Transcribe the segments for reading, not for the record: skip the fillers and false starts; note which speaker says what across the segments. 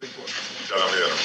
Speaker 1: Ya la vieron.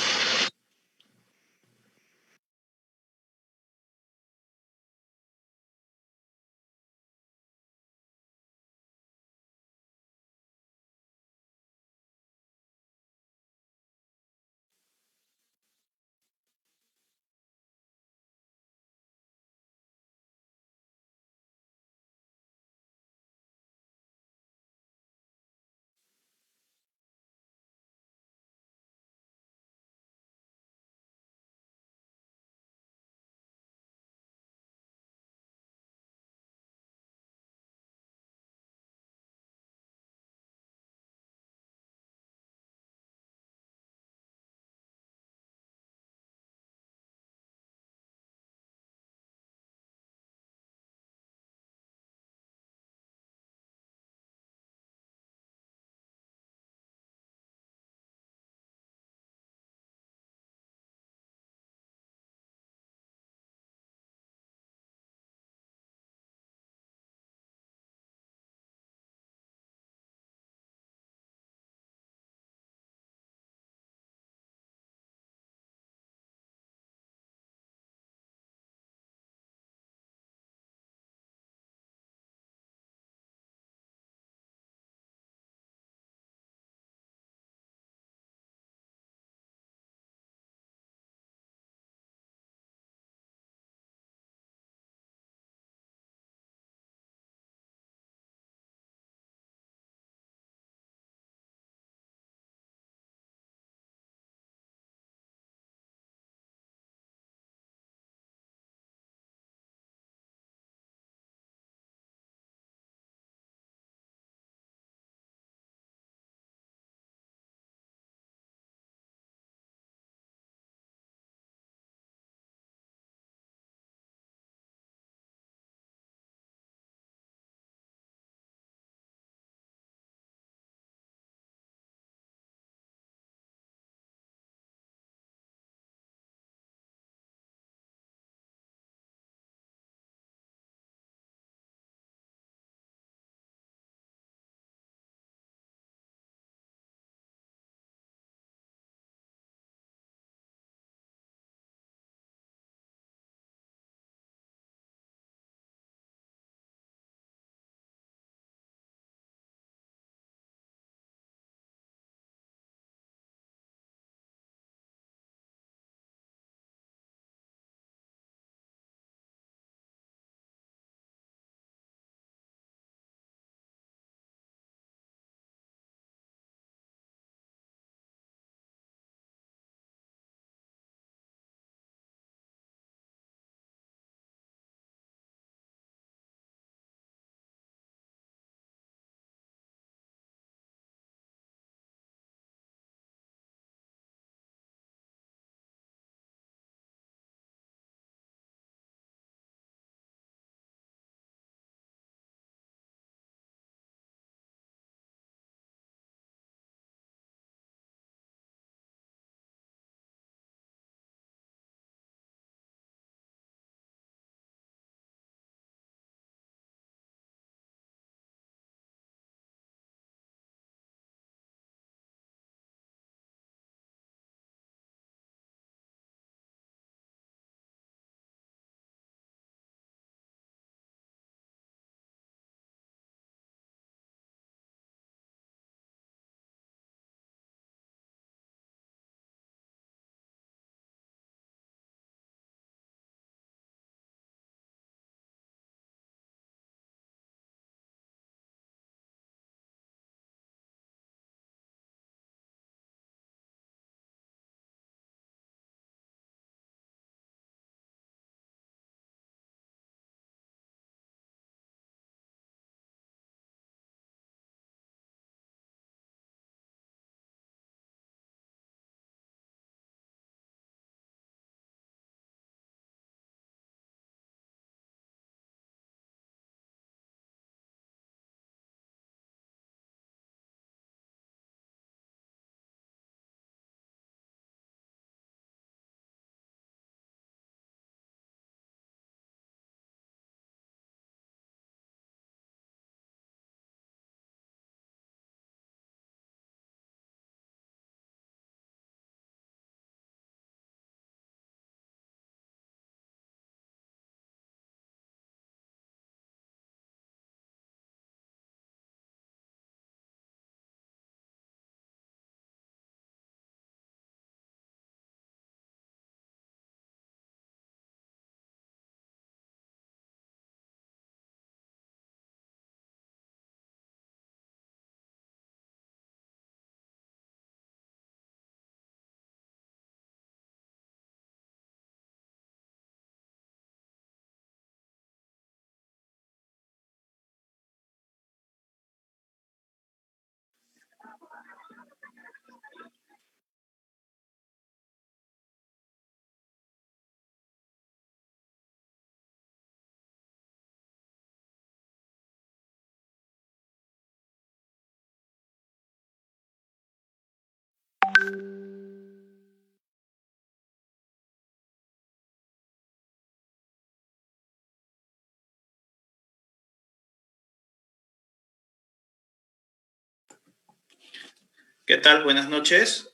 Speaker 2: ¿Qué tal? Buenas noches.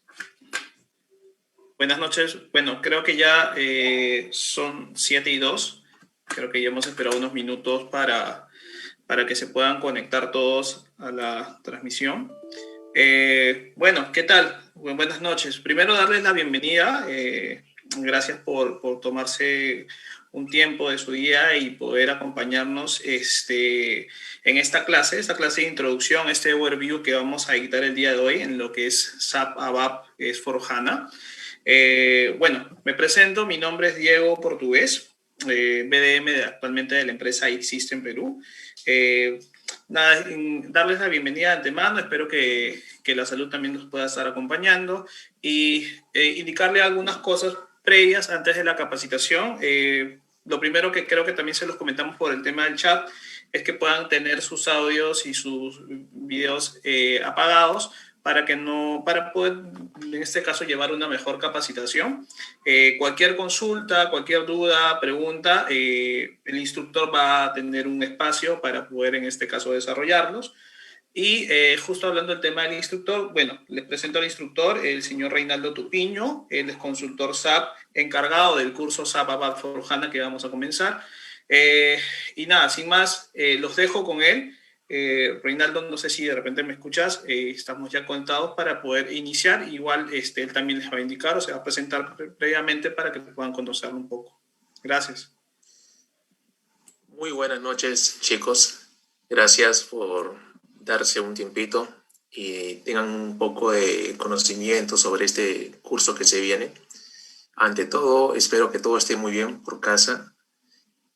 Speaker 2: Buenas noches. Bueno, creo que ya son 7:02. Creo que ya hemos esperado unos minutos para que se puedan conectar todos a la transmisión. Bueno, ¿qué tal? Buenas noches. Primero darles la bienvenida. Gracias por tomarse un tiempo de su día y poder acompañarnos en esta clase de introducción, este overview que vamos a dictar el día de hoy en lo que es SAP ABAP S/4HANA. Bueno, me presento, mi nombre es Diego Portugués, BDM actualmente de la empresa Existe en Perú. Nada, darles la bienvenida de antemano, espero que la salud también nos pueda estar acompañando y indicarle algunas cosas previas antes de la capacitación. Lo primero que creo que también se los comentamos por el tema del chat es que puedan tener sus audios y sus videos apagados para poder, en este caso, llevar una mejor capacitación. Cualquier consulta, cualquier duda, pregunta, el instructor va a tener un espacio para poder, en este caso, desarrollarlos. Y justo hablando del tema del instructor, bueno, les presento al instructor, el señor Reinaldo Tupiño. Él es consultor SAP, encargado del curso SAP ABAP for HANA que vamos a comenzar. Y nada, sin más, los dejo con él. Reinaldo, no sé si de repente me escuchas, estamos ya conectados para poder iniciar. Igual él también les va a indicar o se va a presentar previamente para que puedan conocerlo un poco. Gracias.
Speaker 3: Muy buenas noches, chicos. Gracias por darse un tiempito y tengan un poco de conocimiento sobre este curso que se viene. Ante todo, espero que todo esté muy bien por casa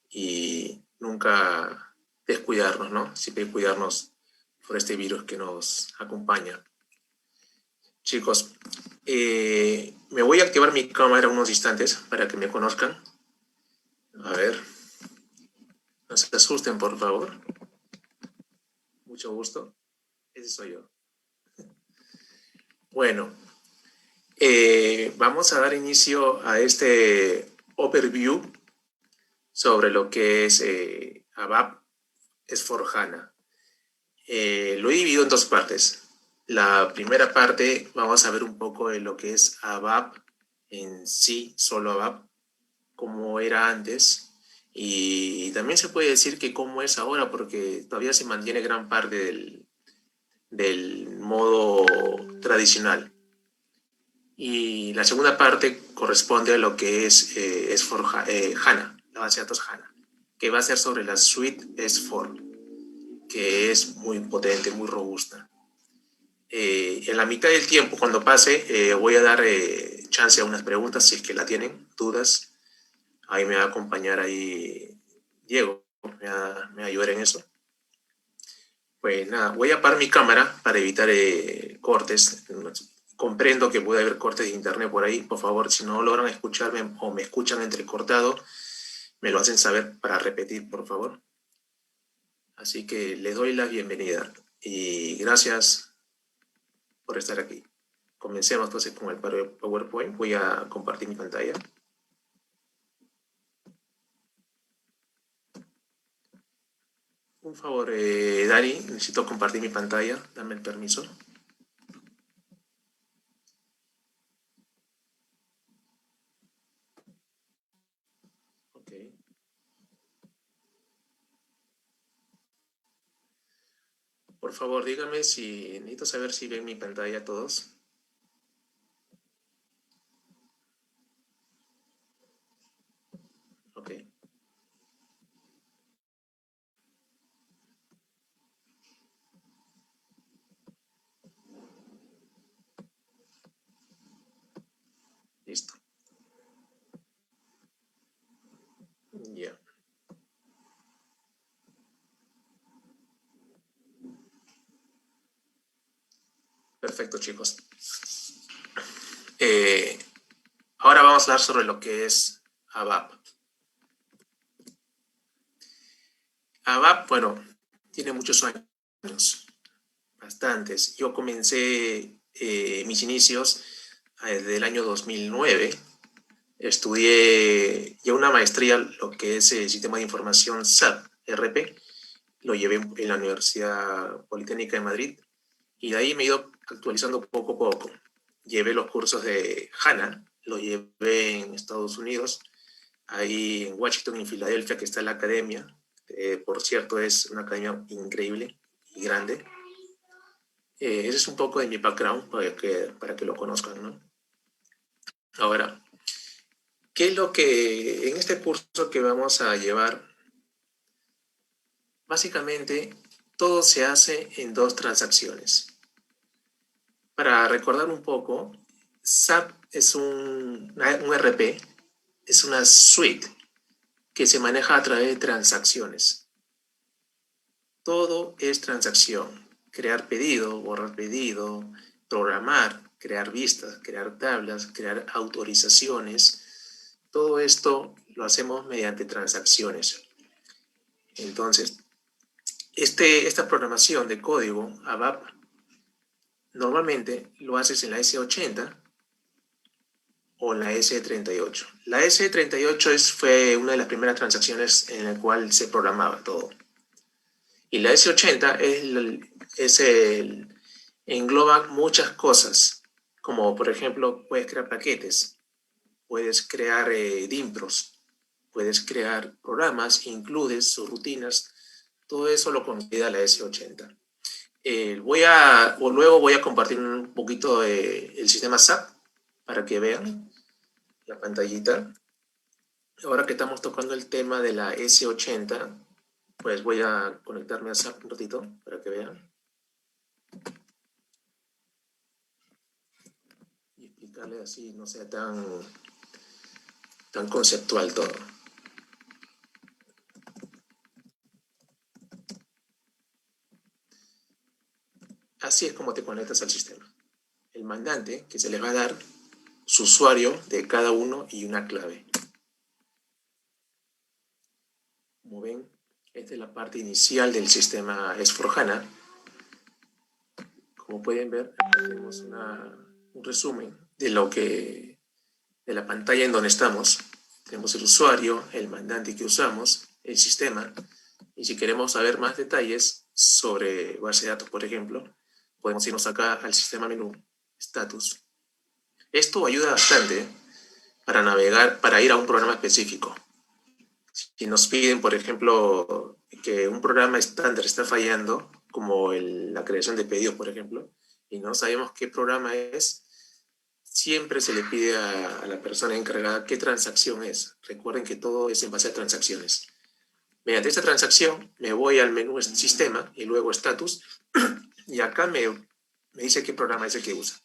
Speaker 3: y nunca descuidarnos, ¿no? Siempre cuidarnos por este virus que nos acompaña. Chicos, me voy a activar mi cámara unos instantes para que me conozcan. A ver, no se asusten, por favor. Mucho gusto. Ese soy yo. Bueno, vamos a dar inicio a este overview sobre lo que es ABAP S/4HANA. Lo he dividido en dos partes. La primera parte vamos a ver un poco de lo que es ABAP en sí, solo ABAP, cómo era antes, y también se puede decir que cómo es ahora, porque todavía se mantiene gran parte del modo tradicional. Y la segunda parte corresponde a lo que es HANA, la base de datos HANA, que va a ser sobre la suite S4, que es muy potente, muy robusta. En la mitad del tiempo, cuando pase, voy a dar chance a unas preguntas, si es que la tienen, dudas. Ahí me va a acompañar ahí Diego, me va a ayudar en eso. Pues nada, voy a apagar mi cámara para evitar cortes. Comprendo que puede haber cortes de internet por ahí. Por favor, si no logran escucharme o me escuchan entrecortado, me lo hacen saber para repetir, por favor. Así que les doy la bienvenida y gracias por estar aquí. Comencemos entonces con el PowerPoint. Voy a compartir mi pantalla. Un favor, Dani, necesito compartir mi pantalla. Dame el permiso. Ok. Por favor, díganme si necesito saber si ven mi pantalla todos. Ok. Listo. Ya. Perfecto, chicos. Ahora vamos a hablar sobre lo que es ABAP. ABAP, bueno, tiene muchos años, bastantes. Yo comencé mis inicios desde el año 2009. Estudié ya una maestría, lo que es el Sistema de Información SAP, RP. Lo llevé en la Universidad Politécnica de Madrid. Y de ahí me he ido actualizando poco a poco. Llevé los cursos de HANA, lo llevé en Estados Unidos, ahí en Washington y en Filadelfia, que está la academia. Por cierto, es una academia increíble y grande. Ese es un poco de mi background para que lo conozcan, ¿no? Ahora, ¿qué es lo que en este curso que vamos a llevar? Básicamente, todo se hace en dos transacciones. Para recordar un poco, SAP es un RP, es una suite que se maneja a través de transacciones. Todo es transacción. Crear pedido, borrar pedido, programar, crear vistas, crear tablas, crear autorizaciones. Todo esto lo hacemos mediante transacciones. Entonces, esta programación de código ABAP normalmente lo haces en la S80 o en la S38. La S38 fue una de las primeras transacciones en la cual se programaba todo. Y la S80 engloba muchas cosas, como por ejemplo puedes crear paquetes, puedes crear dimpros, puedes crear programas, includes sus rutinas, todo eso lo considera la S80. Luego voy a compartir un poquito el sistema SAP para que vean la pantallita. Ahora que estamos tocando el tema de la S80, pues voy a conectarme a SAP un ratito para que vean. Y explicarle así, no sea tan conceptual todo. Así es como te conectas al sistema. El mandante, que se le va a dar su usuario de cada uno y una clave. Como ven, esta es la parte inicial del sistema S4HANA. Como pueden ver, acá tenemos un resumen de la pantalla en donde estamos. Tenemos el usuario, el mandante que usamos, el sistema. Y si queremos saber más detalles sobre base de datos, por ejemplo, podemos irnos acá al sistema menú, status. Esto ayuda bastante para navegar, para ir a un programa específico. Si nos piden, por ejemplo, que un programa estándar está fallando, como la creación de pedidos, por ejemplo, y no sabemos qué programa es, siempre se le pide a la persona encargada qué transacción es. Recuerden que todo es en base a transacciones. Mediante esta transacción me voy al menú sistema y luego status, y acá me dice qué programa es el que usa.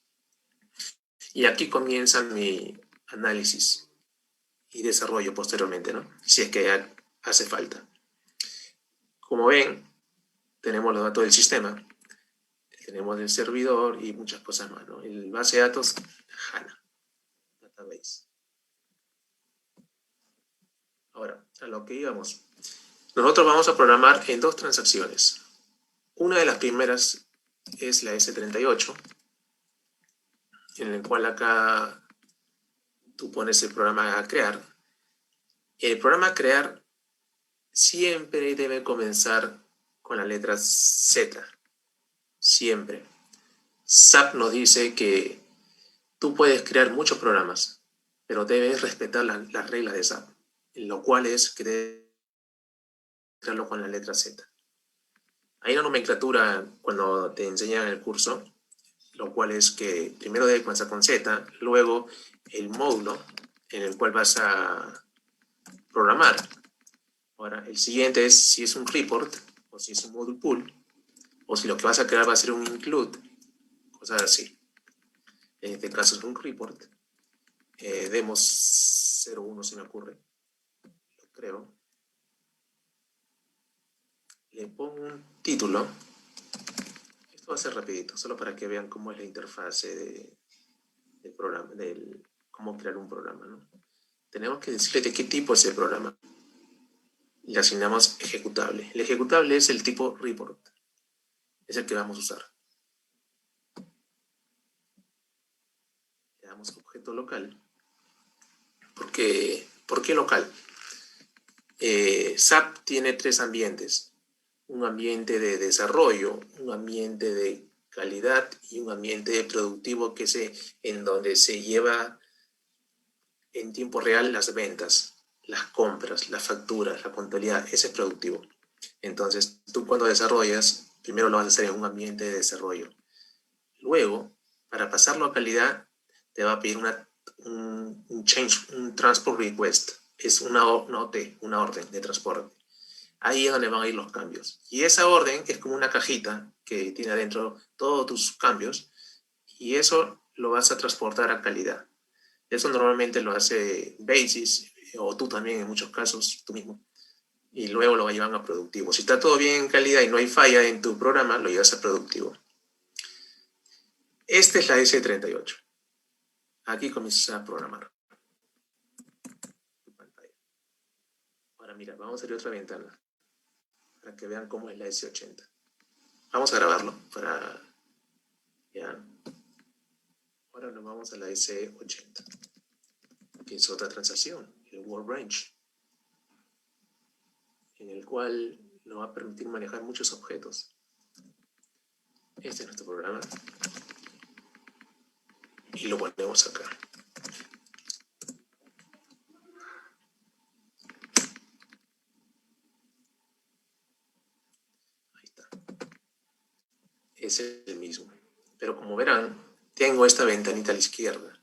Speaker 3: Y aquí comienza mi análisis y desarrollo posteriormente, ¿no? Si es que hace falta. Como ven, tenemos los datos del sistema, tenemos el servidor y muchas cosas más, ¿no? El base de datos, HANA, Database. Ahora, a lo que íbamos. Nosotros vamos a programar en dos transacciones. Una de las primeras es la S38, en el cual acá tú pones el programa a crear. El programa a crear siempre debe comenzar con la letra Z. Siempre. SAP nos dice que tú puedes crear muchos programas, pero debes respetar las reglas de SAP, lo cual es que debes crearlo con la letra Z. Hay una nomenclatura cuando te enseñan el curso, lo cual es que primero debe comenzar con Z, luego el módulo en el cual vas a programar. Ahora, el siguiente es si es un report, o si es un module pool, o si lo que vas a crear va a ser un include, cosas así. En este caso es un report. Demos 01 se me ocurre, lo creo. Le pongo un título. Esto va a ser rapidito, solo para que vean cómo es la interfase del programa, cómo crear un programa, ¿no? Tenemos que decirle de qué tipo es el programa. Le asignamos ejecutable. El ejecutable es el tipo report. Es el que vamos a usar. damos objeto local. ¿Por qué local? SAP tiene 3 ambientes. Un ambiente de desarrollo, un ambiente de calidad y un ambiente productivo en donde se lleva en tiempo real las ventas, las compras, las facturas, la contabilidad. Ese es productivo. Entonces, tú cuando desarrollas, primero lo vas a hacer en un ambiente de desarrollo. Luego, para pasarlo a calidad, te va a pedir un transport request. Es una orden de transporte. Ahí es donde van a ir los cambios. Y esa orden es como una cajita que tiene adentro todos tus cambios y eso lo vas a transportar a calidad. Eso normalmente lo hace Basis o tú también en muchos casos, tú mismo. Y luego lo llevan a productivo. Si está todo bien en calidad y no hay falla en tu programa, lo llevas a productivo. Esta es la S38. Aquí comienzas a programar. Ahora mira, vamos a abrir otra ventana para que vean cómo es la S80. Vamos a grabarlo para... Ya. Ahora nos vamos a la S80, que es otra transacción, el Word Range, en el cual nos va a permitir manejar muchos objetos. Este es nuestro programa. Y lo ponemos acá. Ahí está. Es el mismo. Pero como verán, tengo esta ventanita a la izquierda.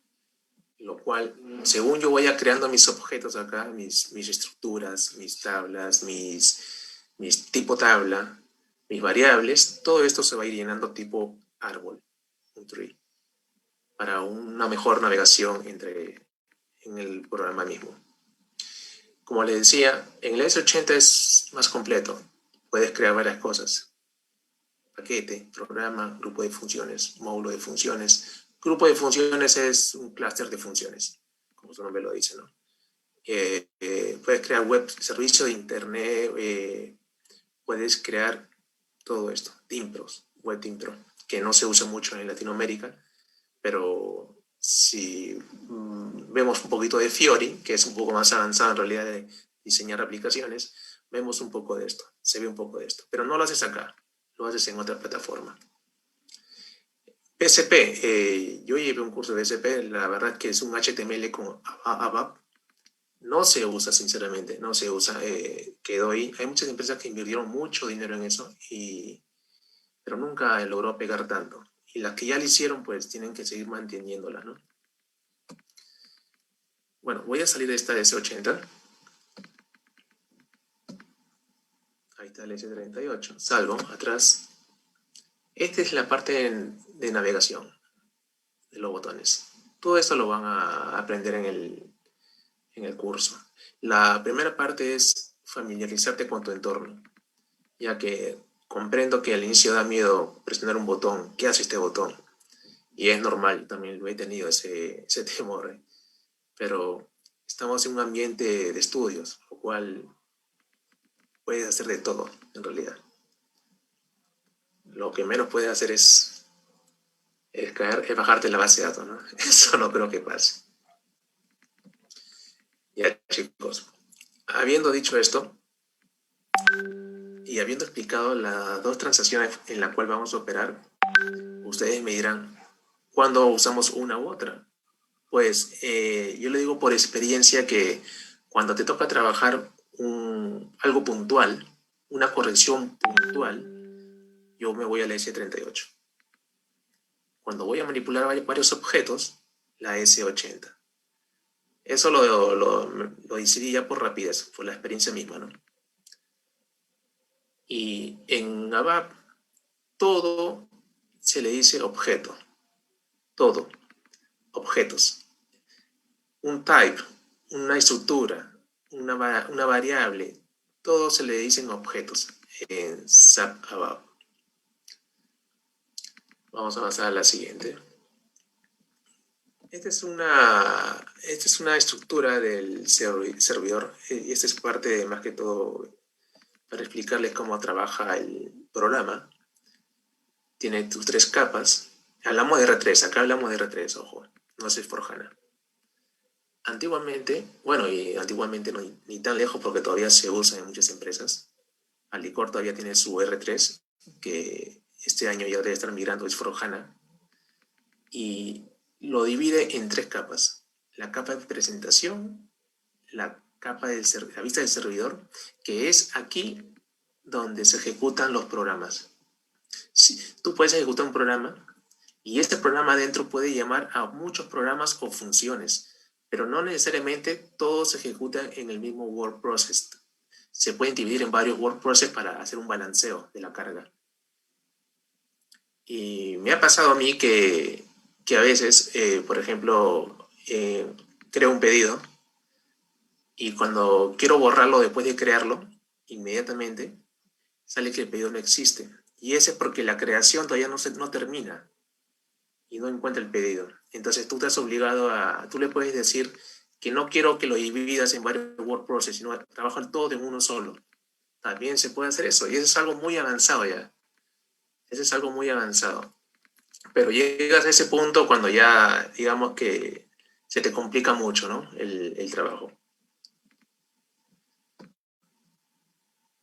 Speaker 3: Lo cual, según yo vaya creando mis objetos acá, mis estructuras, mis tablas, mis tipo tabla, mis variables, todo esto se va a ir llenando tipo árbol, un tree, para una mejor navegación en el programa mismo. Como les decía, en el S80 es más completo. Puedes crear varias cosas. Paquete, programa, grupo de funciones, módulo de funciones. Grupo de funciones es un clúster de funciones, como su nombre lo dice, ¿no? Puedes crear web, servicio de internet, puedes crear todo esto, Timpros, web Timpro, que no se usa mucho en Latinoamérica, pero si vemos un poquito de Fiori, que es un poco más avanzado en realidad de diseñar aplicaciones, vemos un poco de esto, se ve un poco de esto, pero no lo haces acá, lo haces en otra plataforma. PSP, yo llevé un curso de PSP, la verdad que es un HTML con ABAP, no se usa sinceramente, no se usa, quedó ahí. Hay muchas empresas que invirtieron mucho dinero en eso, pero nunca logró pegar tanto. Y las que ya lo hicieron, pues tienen que seguir manteniéndola, ¿no? Bueno, voy a salir de esta S80. Ahí está el S38. Salgo atrás. Esta es la parte de navegación de los botones. Todo esto lo van a aprender en el curso. La primera parte es familiarizarte con tu entorno, ya que comprendo que al inicio da miedo presionar un botón. ¿Qué hace este botón? Y es normal, también lo he tenido ese temor, ¿eh? Pero estamos en un ambiente de estudios, lo cual puedes hacer de todo, en realidad. Lo que menos puedes hacer es bajarte la base de datos, ¿no? Eso no creo que pase. Ya, chicos, habiendo dicho esto, y habiendo explicado las dos transacciones en las cuales vamos a operar, ustedes me dirán, ¿cuándo usamos una u otra? Pues yo le digo por experiencia que cuando te toca trabajar algo puntual, una corrección puntual, yo me voy a la S38. Cuando voy a manipular varios objetos, la S80. Eso lo decidí ya por rapidez, por la experiencia misma, ¿no? Y en ABAP, todo se le dice objeto. Todo. Objetos. Un type, una estructura, una variable, todo se le dicen objetos en SAP ABAP. Vamos a avanzar a la siguiente. Esta es una estructura del servidor y esta es parte más que todo para explicarles cómo trabaja el programa. Tiene tus 3 capas. Hablamos de R3, acá hablamos de R3, ojo. no es S/4HANA. Antiguamente, bueno, y antiguamente no, ni tan lejos porque todavía se usa en muchas empresas. Alicor todavía tiene su R3, que este año ya debe estar migrando a S/4HANA, y lo divide en 3 capas. La capa de presentación, la capa la vista del servidor, que es aquí donde se ejecutan los programas. Si, tú puedes ejecutar un programa y este programa adentro puede llamar a muchos programas o funciones, pero no necesariamente todos se ejecutan en el mismo word process. Se pueden dividir en varios word process para hacer un balanceo de la carga. Y me ha pasado a mí que a veces, por ejemplo, creo un pedido y cuando quiero borrarlo después de crearlo, inmediatamente sale que el pedido no existe. Y ese es porque la creación todavía no termina y no encuentra el pedido. Entonces tú estás obligado tú le puedes decir que no quiero que lo dividas en varios word process, sino trabajar todo en uno solo. También se puede hacer eso y eso es algo muy avanzado ya. Eso es algo muy avanzado. Pero llegas a ese punto cuando ya, digamos que se te complica mucho, ¿no? El trabajo.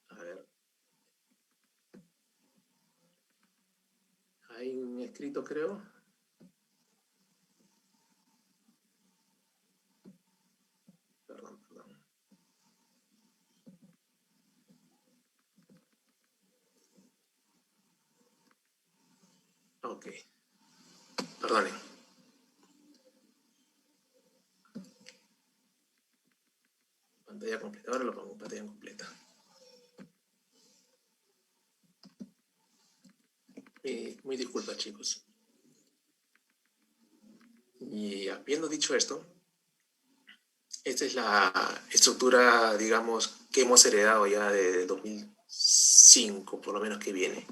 Speaker 3: A ver. Hay un escrito, creo. Perdón. Ok. Perdonen. Pantalla completa. Ahora lo pongo en pantalla completa. Muy disculpas, chicos. Y habiendo dicho esto, esta es la estructura, digamos, que hemos heredado ya de 2005, por lo menos que viene.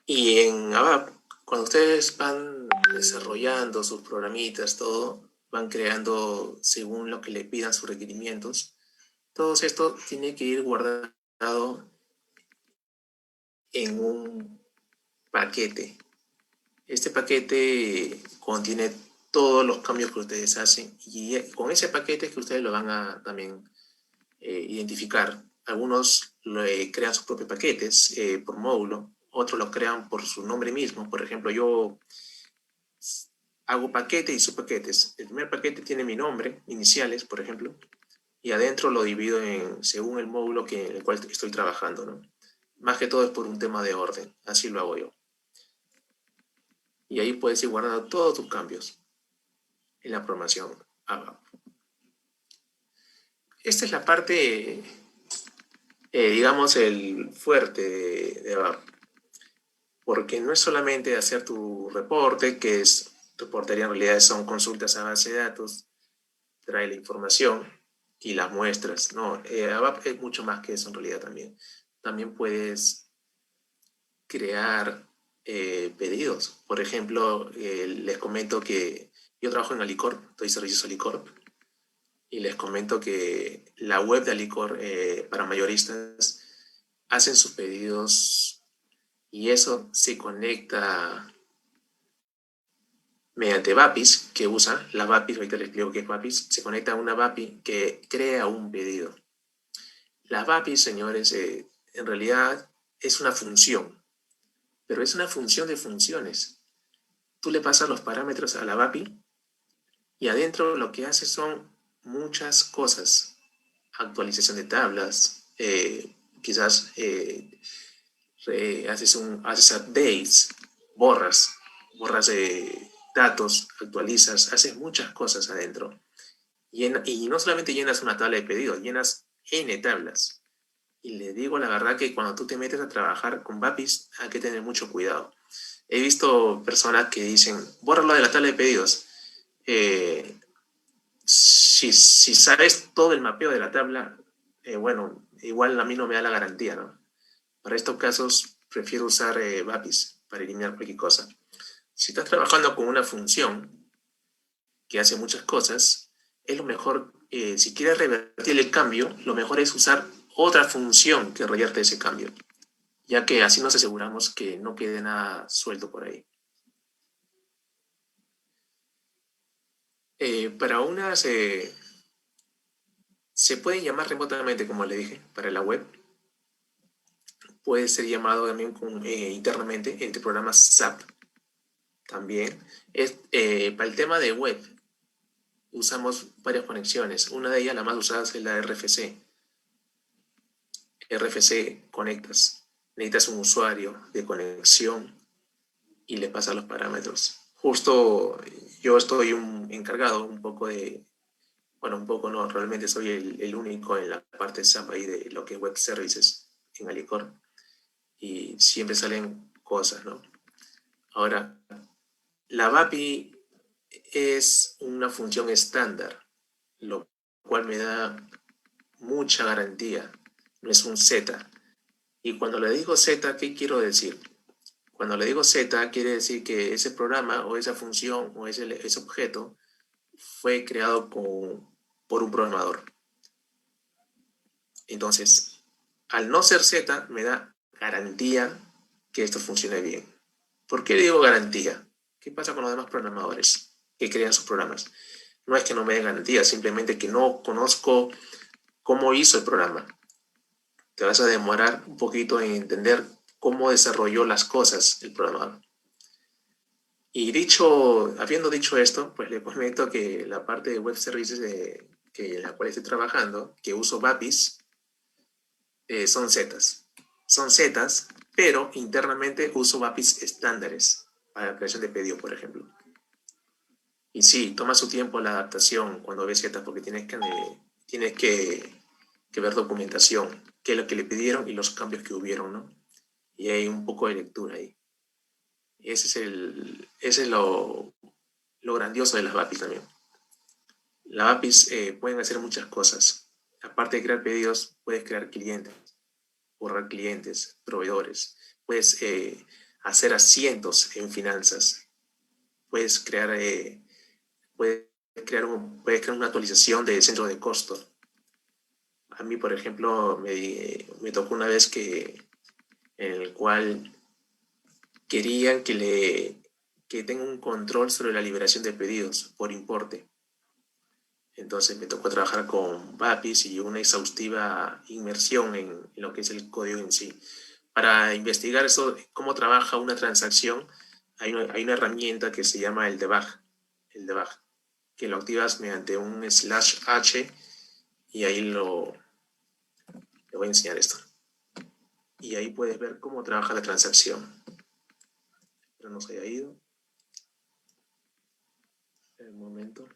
Speaker 3: Y en ABAP, cuando ustedes van desarrollando sus programitas, todo, van creando según lo que le pidan sus requerimientos, todo esto tiene que ir guardado en un paquete. Este paquete contiene todos los cambios que ustedes hacen y con ese paquete es que ustedes lo van a también identificar. Algunos crean sus propios paquetes por módulo, otros los crean por su nombre mismo. Por ejemplo, yo hago paquete y subpaquetes. El primer paquete tiene mi nombre, iniciales, por ejemplo, y adentro lo divido según el módulo en el cual estoy trabajando, ¿no? Más que todo es por un tema de orden, así lo hago yo. Y ahí puedes ir guardando todos tus cambios en la programación ABAP. Esta es la parte, digamos, el fuerte de ABAP. Porque no es solamente hacer tu reporte, que es reportería, en realidad son consultas a base de datos, trae la información y las muestras. No, ABAP es mucho más que eso en realidad también. También puedes crear pedidos. Por ejemplo, les comento que yo trabajo en Alicorp, doy servicios a Alicorp, y les comento que la web de Alicorp para mayoristas hacen sus pedidos y eso se conecta mediante VAPIS que usa. La VAPIS, ahorita les explico qué es VAPIS, se conecta a una VAPI que crea un pedido. La VAPIS, señores, en realidad es una función, pero es una función de funciones. Tú le pasas los parámetros a la VAPI y adentro lo que hace son muchas cosas. Actualización de tablas, quizás haces updates, borras datos, actualizas, haces muchas cosas adentro. Y no solamente llenas una tabla de pedidos, llenas N tablas. Y les digo la verdad que cuando tú te metes a trabajar con VAPIS hay que tener mucho cuidado. He visto personas que dicen, bórralo de la tabla de pedidos. Si sabes todo el mapeo de la tabla, bueno, igual a mí no me da la garantía, ¿no? Para estos casos prefiero usar VAPIS para eliminar cualquier cosa. Si estás trabajando con una función que hace muchas cosas, es lo mejor, si quieres revertir el cambio, lo mejor es usar otra función que revierte ese cambio, ya que así nos aseguramos que no quede nada suelto por ahí. Para unas se pueden llamar remotamente, como le dije, para la web. Puede ser llamado también internamente entre programas SAP. También para el tema de web usamos varias conexiones. Una de ellas, la más usada, es la RFC. RFC conectas. Necesitas un usuario de conexión y le pasas los parámetros. Justo yo estoy encargado un poco de, bueno, un poco no, realmente soy el único en la parte SAP ahí de lo que es Web Services en Alicorp. Y siempre salen cosas, ¿no? Ahora, la VAPI es una función estándar, lo cual me da mucha garantía. No es un Z. Y cuando le digo Z, ¿qué quiero decir? Cuando le digo Z, quiere decir que ese programa o esa función o ese objeto fue creado por un programador. Entonces, al no ser Z, me da garantía que esto funcione bien. ¿Por qué digo garantía? ¿Qué pasa con los demás programadores que crean sus programas? No es que no me den garantía, simplemente que no conozco cómo hizo el programa. Te vas a demorar un poquito en entender cómo desarrolló las cosas el programador. Y habiendo dicho esto, pues le comento que la parte de web services en la cual estoy trabajando, que uso VAPIs, son Zetas. Son Zetas, pero internamente uso VAPIs estándares para la creación de pedido, por ejemplo. Y sí, toma su tiempo la adaptación cuando ves Zetas, porque tienes que ver documentación, qué es lo que le pidieron y los cambios que hubieron, ¿no? Y hay un poco de lectura ahí. Ese es lo grandioso de las VAPIs también. Las VAPIs pueden hacer muchas cosas. Aparte de crear pedidos, puedes crear clientes, borrar clientes, proveedores. Puedes hacer asientos en finanzas. Puedes crear, puedes crear una actualización de centro de costo. A mí, por ejemplo, me tocó una vez en el cual querían que tenga un control sobre la liberación de pedidos por importe. Entonces me tocó trabajar con VAPIs y una exhaustiva inmersión en lo que es el código en sí. Para investigar eso, cómo trabaja una transacción, hay una herramienta que se llama el debug, que lo activas mediante un /h y ahí le voy a enseñar esto. Y ahí puedes ver cómo trabaja la transacción. Pero no se haya ido. Un momento.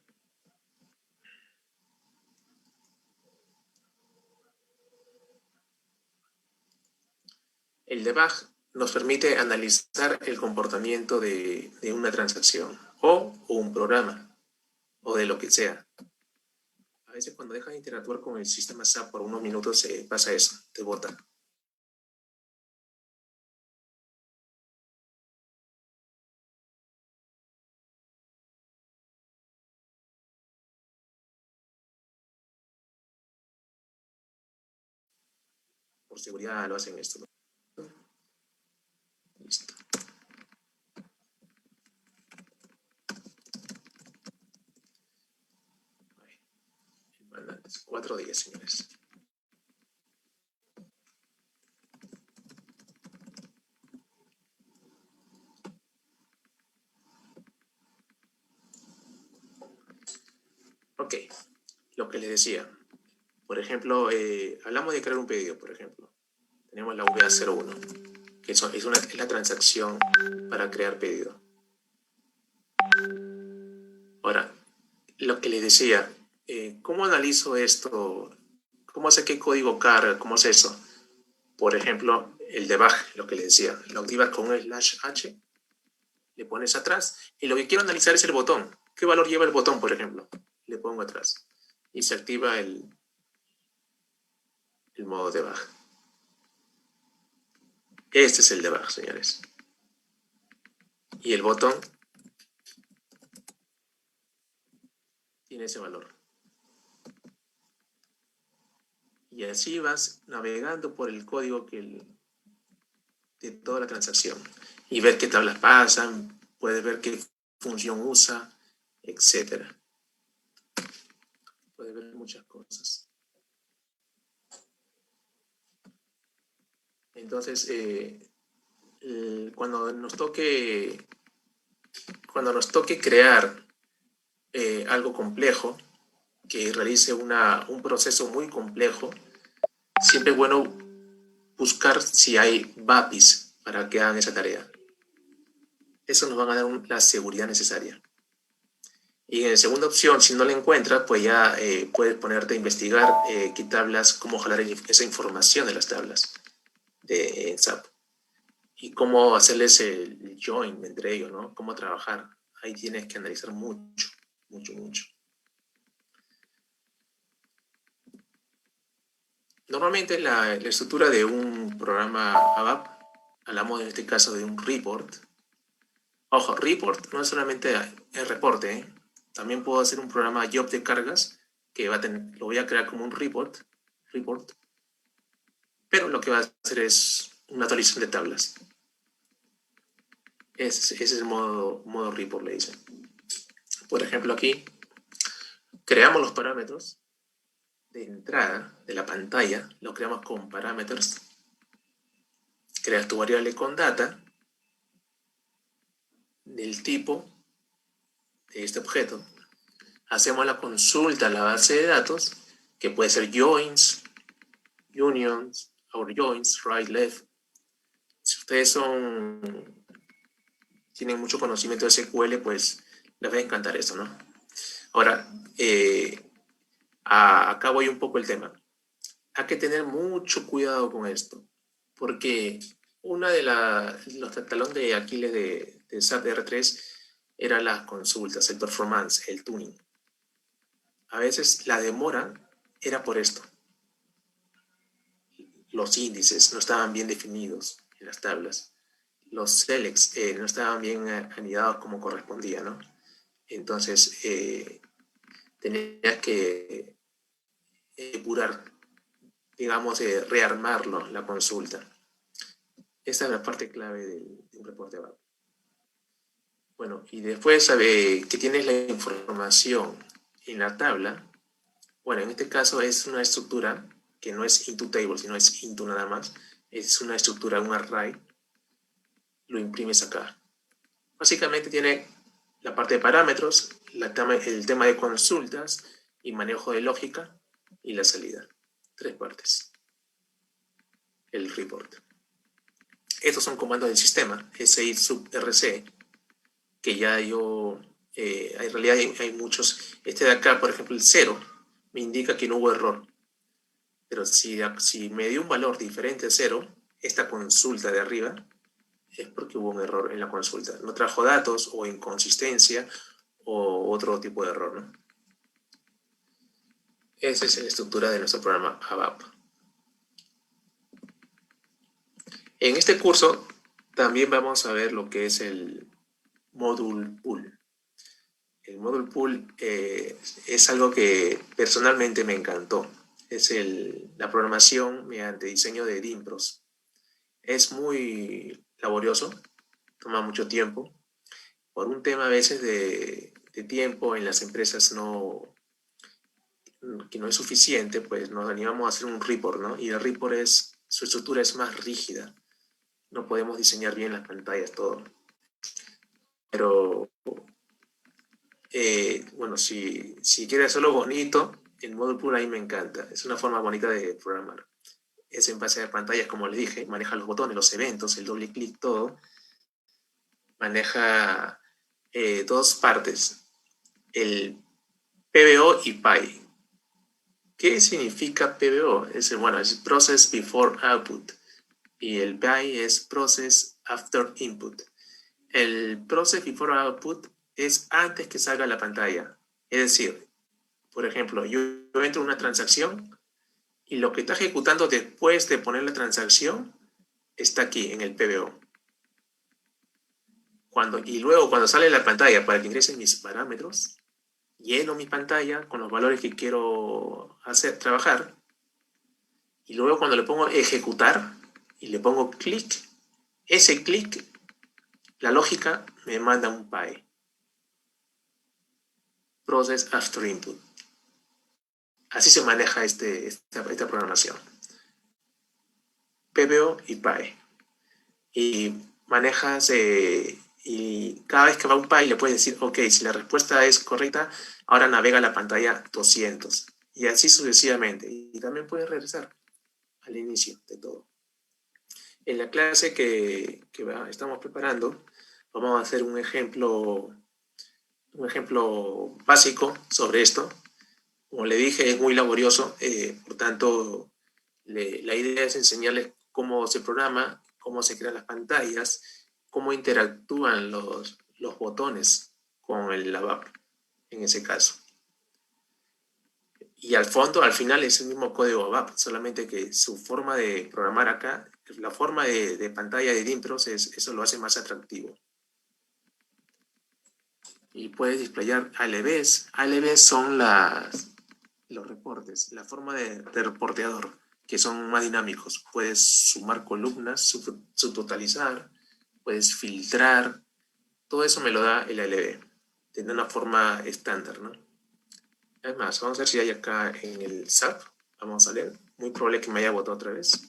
Speaker 3: El debug nos permite analizar el comportamiento de una transacción o un programa o de lo que sea. A veces cuando dejas de interactuar con el sistema SAP por unos minutos se pasa eso, te bota. Por seguridad lo hacen esto, ¿no? Listo. Bueno, 4 días, señores. Ok, lo que les decía. Por ejemplo, hablamos de crear un pedido, por ejemplo. Tenemos la VA01, que es la transacción para crear pedido. Ahora, lo que les decía, ¿cómo analizo esto? ¿Cómo sé qué código carga? ¿Cómo es eso? Por ejemplo, el debug, lo que les decía, lo activas con un /h, le pones atrás, y lo que quiero analizar es el botón. ¿Qué valor lleva el botón, por ejemplo? Le pongo atrás. Y se activa el modo debug. Este es el debug, señores. Y el botón tiene ese valor. Y así vas navegando por el código de toda la transacción. Y ver qué tablas pasan, puedes ver qué función usa, etc. muchas cosas. Entonces, cuando nos toque crear algo complejo, que realice un proceso muy complejo, siempre es bueno buscar si hay BAPIs para que hagan esa tarea. Eso nos va a dar la seguridad necesaria. Y en segunda opción, si no la encuentras, pues ya puedes ponerte a investigar qué tablas, cómo jalar esa información de las tablas de SAP. Y cómo hacerles el join entre ellos, ¿no? Cómo trabajar. Ahí tienes que analizar mucho. Normalmente la estructura de un programa ABAP, hablamos en este caso de un report. Ojo, report no es solamente el reporte, ¿eh? También puedo hacer un programa job de cargas que lo voy a crear como un report, pero lo que va a hacer es una actualización de tablas. Ese es el modo report, le dicen. Por ejemplo, aquí creamos los parámetros de entrada de la pantalla, lo creamos con parámetros. Creas tu variable con data del tipo de este objeto. Hacemos la consulta a la base de datos, que puede ser joins, unions, outer joins, right, left. Si ustedes tienen mucho conocimiento de SQL, pues les va a encantar eso, ¿no? Ahora, acá voy un poco el tema. Hay que tener mucho cuidado con esto, porque una de los talón de Aquiles de SAP R3 era las consultas, el performance, el tuning. A veces la demora era por esto. Los índices no estaban bien definidos en las tablas. Los selects no estaban bien anidados como correspondía, ¿no? Entonces, tenías que depurar, digamos, rearmarlo, la consulta. Esa es la parte clave de un reporte ABAP. Bueno, y después que tienes la información en la tabla. Bueno, en este caso es una estructura que no es into table, sino es into nada más. Es una estructura, un array. Lo imprimes acá. Básicamente tiene la parte de parámetros, el tema de consultas y manejo de lógica y la salida. 3 partes. El report. Estos son comandos del sistema, SI sub RC, que ya en realidad hay muchos. Este de acá, por ejemplo, el 0, me indica que no hubo error. Pero si me dio un valor diferente a 0, esta consulta de arriba, es porque hubo un error en la consulta. No trajo datos o inconsistencia o otro tipo de error, ¿no? Esa es la estructura de nuestro programa ABAP. En este curso también vamos a ver lo que es el Module Pool. El Module Pool es algo que personalmente me encantó. Es la programación mediante diseño de DIMPROS. Es muy laborioso, toma mucho tiempo. Por un tema a veces de tiempo en las empresas que no es suficiente, pues nos animamos a hacer un report, ¿no? Y el report su estructura es más rígida. No podemos diseñar bien las pantallas, todo. Pero, bueno, si quieres hacerlo bonito, el Module Pool ahí me encanta. Es una forma bonita de programar. Es en base a pantallas, como les dije, maneja los botones, los eventos, el doble clic, todo. Maneja 2 partes, el PBO y PI. ¿Qué significa PBO? Es Process Before Output. Y el PI es Process After Input. El Process Before Output es antes que salga la pantalla. Es decir, por ejemplo, yo entro en una transacción y lo que está ejecutando después de poner la transacción está aquí en el PBO. Y luego cuando sale la pantalla para que ingresen mis parámetros, lleno mi pantalla con los valores que quiero trabajar, y luego cuando le pongo ejecutar y le pongo clic, ese clic, la lógica me manda un PI. Process After Input. Así se maneja esta programación. PBO y PAE. Y manejas, y cada vez que va un PAE le puedes decir, ok, si la respuesta es correcta, ahora navega a la pantalla 200. Y así sucesivamente. Y también puedes regresar al inicio de todo. En la clase que estamos preparando, vamos a hacer un ejemplo básico sobre esto. Como le dije, es muy laborioso, por tanto, la idea es enseñarles cómo se programa, cómo se crean las pantallas, cómo interactúan los botones con el ABAP, en ese caso. Y al fondo, al final, es el mismo código ABAP, solamente que su forma de programar acá, la forma de pantalla de Dimpros, eso lo hace más atractivo. Y puedes displayar ALVs. ALVs son los reportes, la forma de reporteador, que son más dinámicos. Puedes sumar columnas, subtotalizar, puedes filtrar. Todo eso me lo da el ALV, de una forma estándar, ¿no? Es más, vamos a ver si hay acá en el SAP. Vamos a leer. Muy probable que me haya botado otra vez.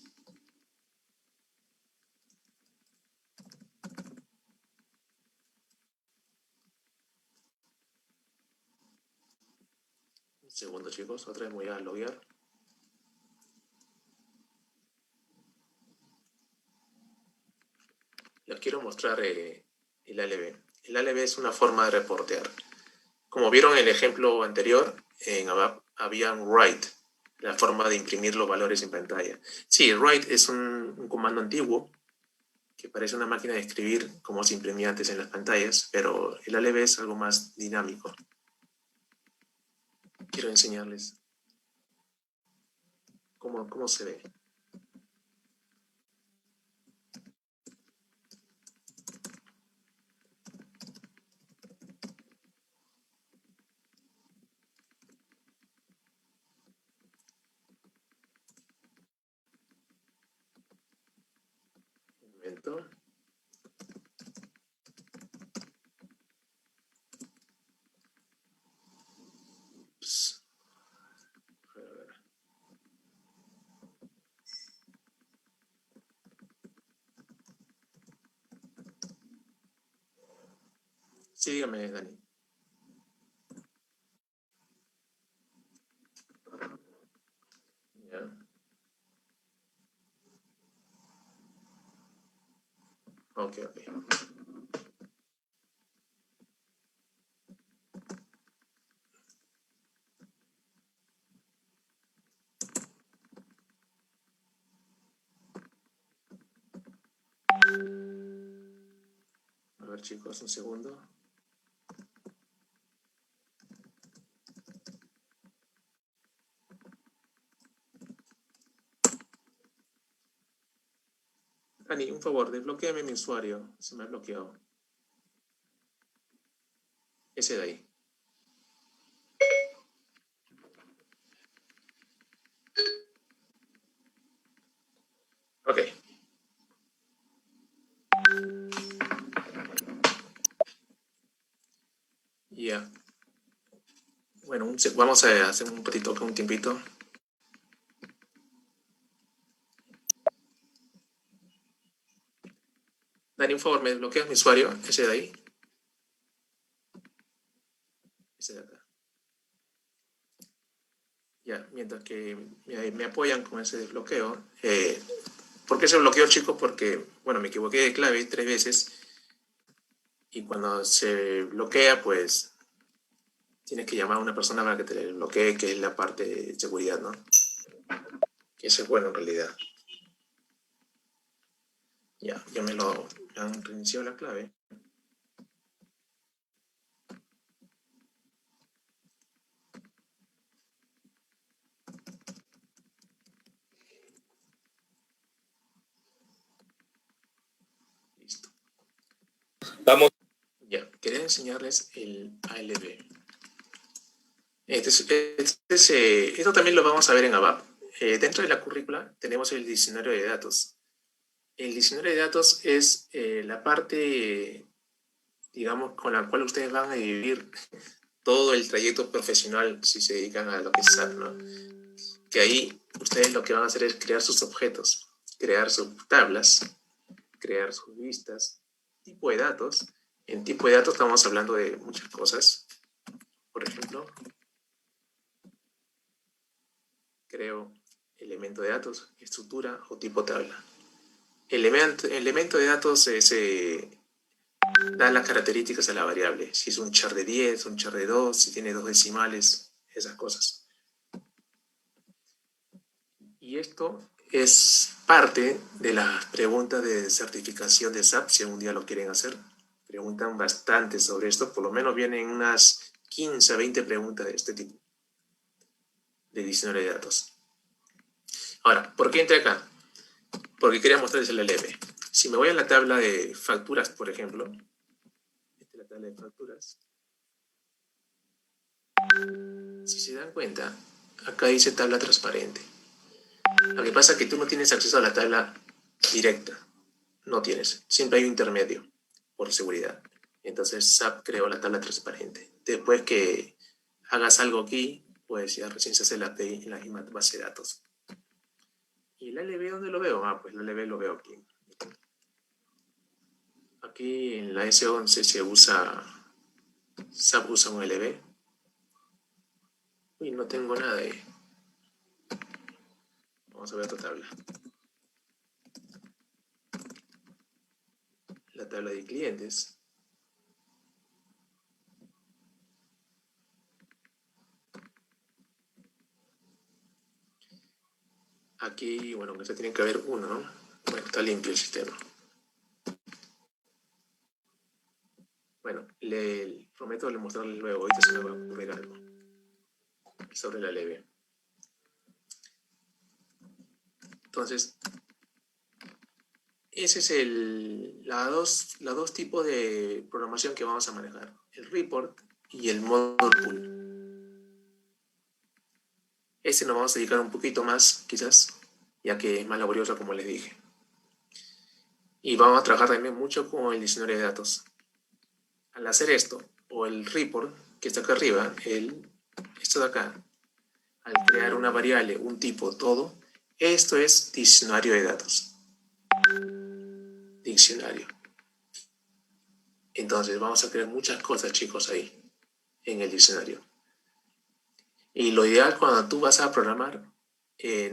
Speaker 3: Un segundo, chicos. Otra vez voy a loguear. Les quiero mostrar el ALV. El ALV es una forma de reportear. Como vieron en el ejemplo anterior, en ABAP había un write, la forma de imprimir los valores en pantalla. Sí, write es un comando antiguo que parece una máquina de escribir como se imprimía antes en las pantallas, pero el ALV es algo más dinámico. Quiero enseñarles cómo se ve. Un momento. Ups. A ver. Sí, dígame, Dani. Ya. Ok. A ver, chicos, un segundo. Dani, un favor, desbloquéame mi usuario. Se me ha bloqueado. Ese de ahí. Ok. Ya. Bueno, vamos a hacer un ratito, un tiempito. Dani, un favor, ¿me desbloqueas mi usuario? Ese de ahí. Ese de acá. Ya, mientras que me apoyan con ese desbloqueo. ¿Por qué se bloqueó, chicos? Porque, bueno, me equivoqué de clave 3 veces. Y cuando se bloquea, pues tienes que llamar a una persona para que te bloquee, que es la parte de seguridad, ¿no? Que eso es bueno en realidad. Ya me han reiniciado la clave. Listo.
Speaker 1: Vamos.
Speaker 3: Ya, quería enseñarles el ALB. Esto también lo vamos a ver en ABAP. Dentro de la currícula tenemos el diccionario de datos. El diccionario de datos es la parte, digamos, con la cual ustedes van a dividir todo el trayecto profesional si se dedican a lo que es SAP, ¿no? Que ahí ustedes lo que van a hacer es crear sus objetos, crear sus tablas, crear sus vistas, tipo de datos. En tipo de datos estamos hablando de muchas cosas. Por ejemplo, creo elemento de datos, estructura o tipo tabla. Elemento de datos da las características a la variable. Si es un char de 10, un char de 2, si tiene 2 decimales, esas cosas. Y esto es parte de las preguntas de certificación de SAP, si algún día lo quieren hacer. Preguntan bastante sobre esto, por lo menos vienen unas 15 a 20 preguntas de este tipo, de diccionario de datos. Ahora, ¿por qué entré acá? Porque quería mostrarles el LM. Si me voy a la tabla de facturas, por ejemplo, esta es la tabla de facturas. Si se dan cuenta, acá dice tabla transparente. Lo que pasa es que tú no tienes acceso a la tabla directa. No tienes. Siempre hay un intermedio, por seguridad. Entonces SAP creó la tabla transparente. Después que hagas algo aquí, pues ya recién se hace la API en la misma base de datos. ¿Y el LB dónde lo veo? Pues el LB lo veo aquí. Aquí en la S11 se usa, SAP usa un LB. Uy, no tengo nada ahí. Vamos a ver otra tabla. La tabla de clientes. Aquí, bueno, que se tiene que haber uno, ¿no? Bueno, está limpio el sistema. Bueno, le prometo mostrarles luego, ahorita se me va a ocurrir algo sobre la leve. Entonces, ese es los dos tipos de programación que vamos a manejar. El report y el model pool. Este nos vamos a dedicar un poquito más, quizás, ya que es más laborioso, como les dije. Y vamos a trabajar también mucho con el diccionario de datos. Al hacer esto, o el report, que está acá arriba, esto de acá, al crear una variable, un tipo, todo, esto es diccionario de datos. Diccionario. Entonces vamos a crear muchas cosas, chicos, ahí, en el diccionario. Y lo ideal cuando tú vas a programar,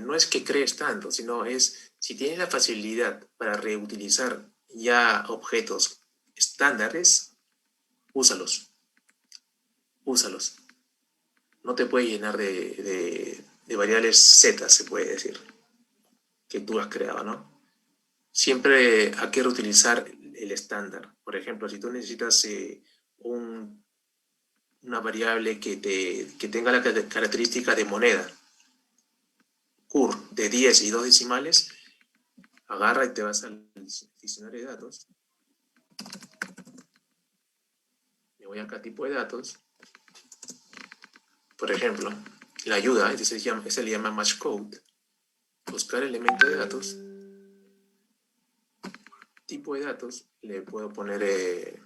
Speaker 3: no es que crees tanto, sino es, si tienes la facilidad para reutilizar ya objetos estándares, úsalos. Úsalos. No te puedes llenar de variables Z, se puede decir, que tú has creado, ¿no? Siempre hay que reutilizar el estándar. Por ejemplo, si tú necesitas una variable que tenga la característica de moneda, CUR, de 10 y 2 decimales, agarra y te vas al diccionario de datos. Me voy acá a tipo de datos. Por ejemplo, la ayuda, este se le llama match code. Buscar elemento de datos. Tipo de datos, le puedo poner,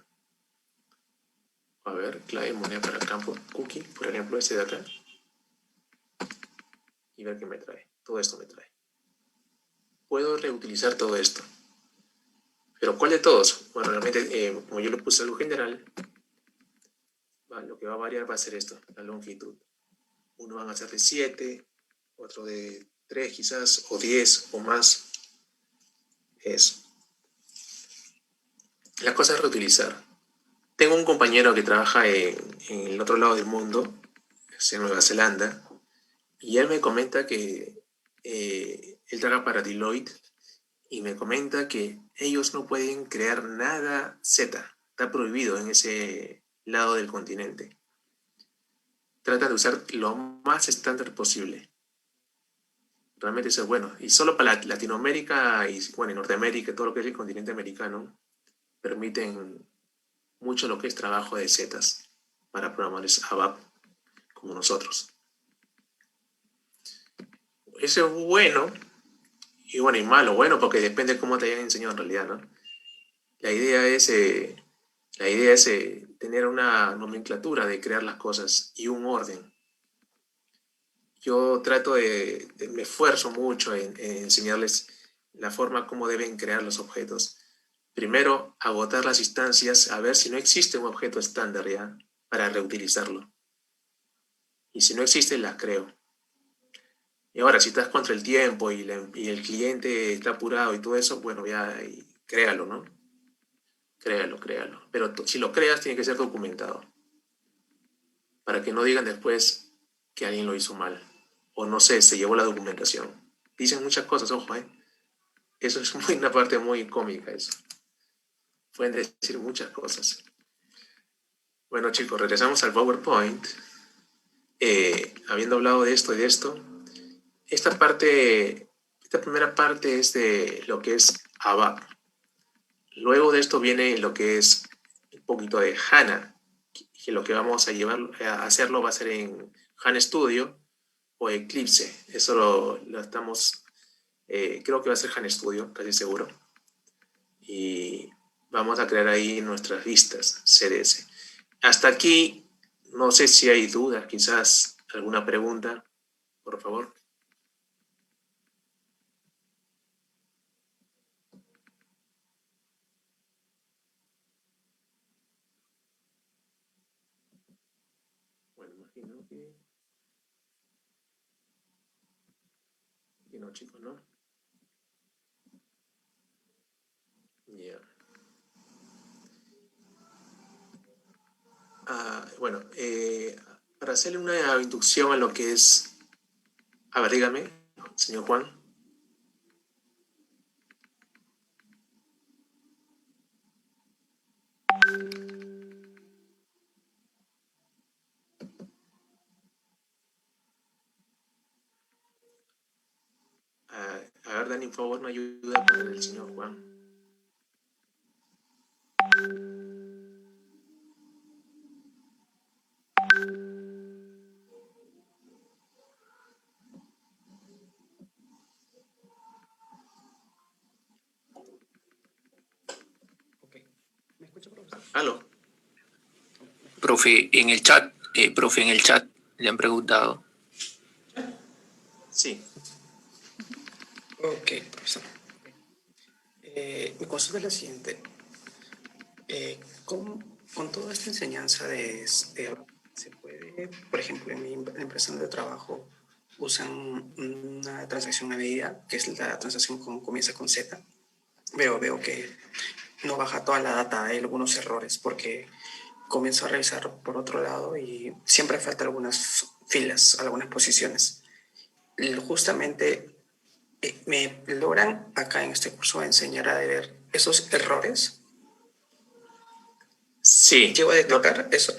Speaker 3: a ver, clave moneda para campo, cookie, por ejemplo, este de acá. Y ver qué me trae. Todo esto me trae. Puedo reutilizar todo esto. Pero ¿cuál de todos? Bueno, realmente, como yo lo puse algo general, lo que va a variar va a ser esto, la longitud. Uno van a ser de 7, otro de 3 quizás, o 10 o más. Eso. La cosa es reutilizar. Tengo un compañero que trabaja en el otro lado del mundo, es en Nueva Zelanda, y él me comenta que él trabaja para Deloitte y me comenta que ellos no pueden crear nada Z. Está prohibido en ese lado del continente. Tratan de usar lo más estándar posible. Realmente eso es bueno. Y solo para Latinoamérica y bueno, en Norteamérica, todo lo que es el continente americano, permiten mucho lo que es trabajo de Zetas para programadores ABAP como nosotros. Eso es bueno y bueno y malo. Bueno, porque depende de cómo te hayan enseñado en realidad, ¿no? La idea es tener una nomenclatura de crear las cosas y un orden. Yo me esfuerzo mucho en enseñarles la forma como deben crear los objetos. Primero, agotar las instancias, a ver si no existe un objeto estándar ya, para reutilizarlo. Y si no existe, las creo. Y ahora, si estás contra el tiempo y el cliente está apurado y todo eso, bueno, ya créalo, ¿no? Créalo. Pero si lo creas, tiene que ser documentado. Para que no digan después que alguien lo hizo mal. O no sé, se llevó la documentación. Dicen muchas cosas, ojo, ¿eh? Eso es una parte muy cómica, eso. Pueden decir muchas cosas. Bueno, chicos, regresamos al PowerPoint. Habiendo hablado de esto y de esto, esta primera parte es de lo que es ABAP. Luego de esto viene lo que es un poquito de HANA, que lo que vamos a hacerlo va a ser en HANA Studio o Eclipse. Eso lo estamos, creo que va a ser HANA Studio, casi seguro. Y vamos a crear ahí nuestras vistas CDS. Hasta aquí, no sé si hay dudas, quizás alguna pregunta, por favor. Bueno, imagino que no, chicos, ¿no? Ya. Bueno, para hacerle una inducción a lo que es... A ver, dígame, señor Juan. A ver, Dani, por favor, me ayuda con el señor Juan.
Speaker 4: ¿Me escucha, profesor?
Speaker 3: ¿Aló?
Speaker 4: Profe, en el chat le han preguntado.
Speaker 3: Sí.
Speaker 4: Ok, profesor. Mi consulta es la siguiente. Con toda esta enseñanza se puede, por ejemplo, en mi empresa donde trabajo, usan una transacción a medida, que es la transacción comienza con Z. Veo que no baja toda la data, hay algunos errores, porque comienzo a revisar por otro lado y siempre falta algunas filas, algunas posiciones. Justamente me logran acá en este curso enseñar a ver esos errores.
Speaker 3: Sí.
Speaker 4: ¿Llego a detectar eso?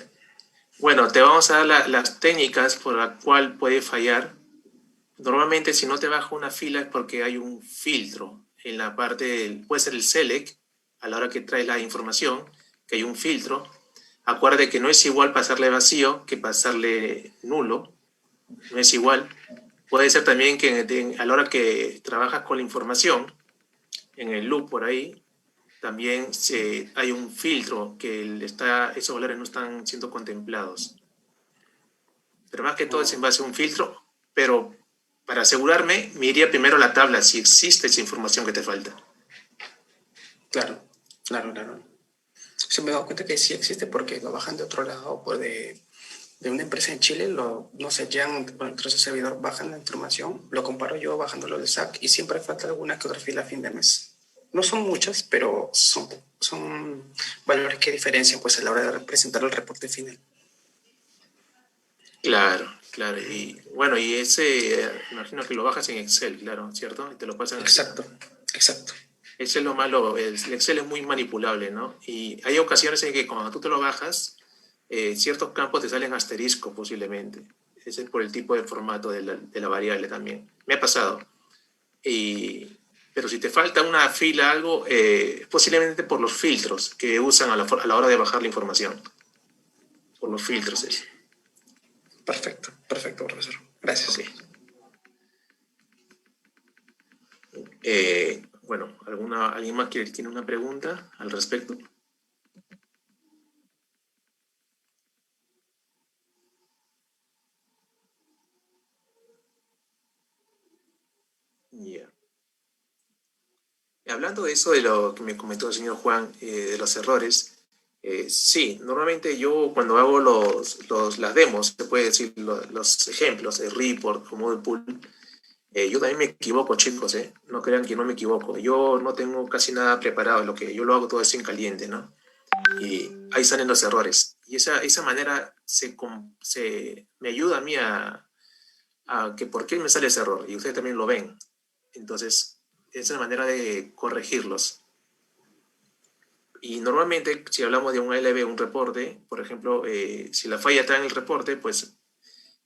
Speaker 3: Bueno, te vamos a dar las técnicas por las cuales puede fallar. Normalmente, si no te baja una fila es porque hay un filtro en la parte, puede ser el select, a la hora que traes la información, que hay un filtro. Acuérdate que no es igual pasarle vacío que pasarle nulo. No es igual. Puede ser también que a la hora que trabajas con la información, en el loop por ahí, también hay un filtro que esos valores no están siendo contemplados. Pero más que todo es en base a un filtro, pero para asegurarme, me iría primero a la tabla si existe esa información que te falta.
Speaker 4: Claro. Se me he dado cuenta que sí existe porque lo bajan de otro lado, pues de una empresa en Chile, no sé, llegan dentro de ese servidor, bajan la información, lo comparo yo bajándolo de SAC y siempre falta alguna que otra fila a fin de mes. No son muchas, pero son valores que diferencian pues a la hora de representar el reporte final.
Speaker 3: Claro. Y bueno, imagino que lo bajas en Excel, claro, ¿cierto? Y te lo pasan así.
Speaker 4: Exacto.
Speaker 3: Ese es lo malo, el Excel es muy manipulable, ¿no? Y hay ocasiones en que cuando tú te lo bajas, ciertos campos te salen asterisco posiblemente. Ese es por el tipo de formato de la variable también. Me ha pasado. Pero si te falta una fila, algo, posiblemente por los filtros que usan a la hora de bajar la información. Por los filtros es.
Speaker 4: Perfecto, profesor. Gracias.
Speaker 3: Ok. Bueno, ¿alguien más tiene una pregunta al respecto? Hablando de eso, de lo que me comentó el señor Juan, de los errores, sí, normalmente yo cuando hago las demos, se puede decir los ejemplos, el report o model pool, yo también me equivoco, chicos, ¿eh? No crean que no me equivoco. Yo no tengo casi nada preparado, lo que yo lo hago todo es en caliente, ¿no? Y ahí salen los errores. Y esa manera me ayuda a mí a que por qué me sale ese error. Y ustedes también lo ven. Entonces, es una manera de corregirlos. Y normalmente, si hablamos de un ALB, un reporte, por ejemplo, si la falla está en el reporte, pues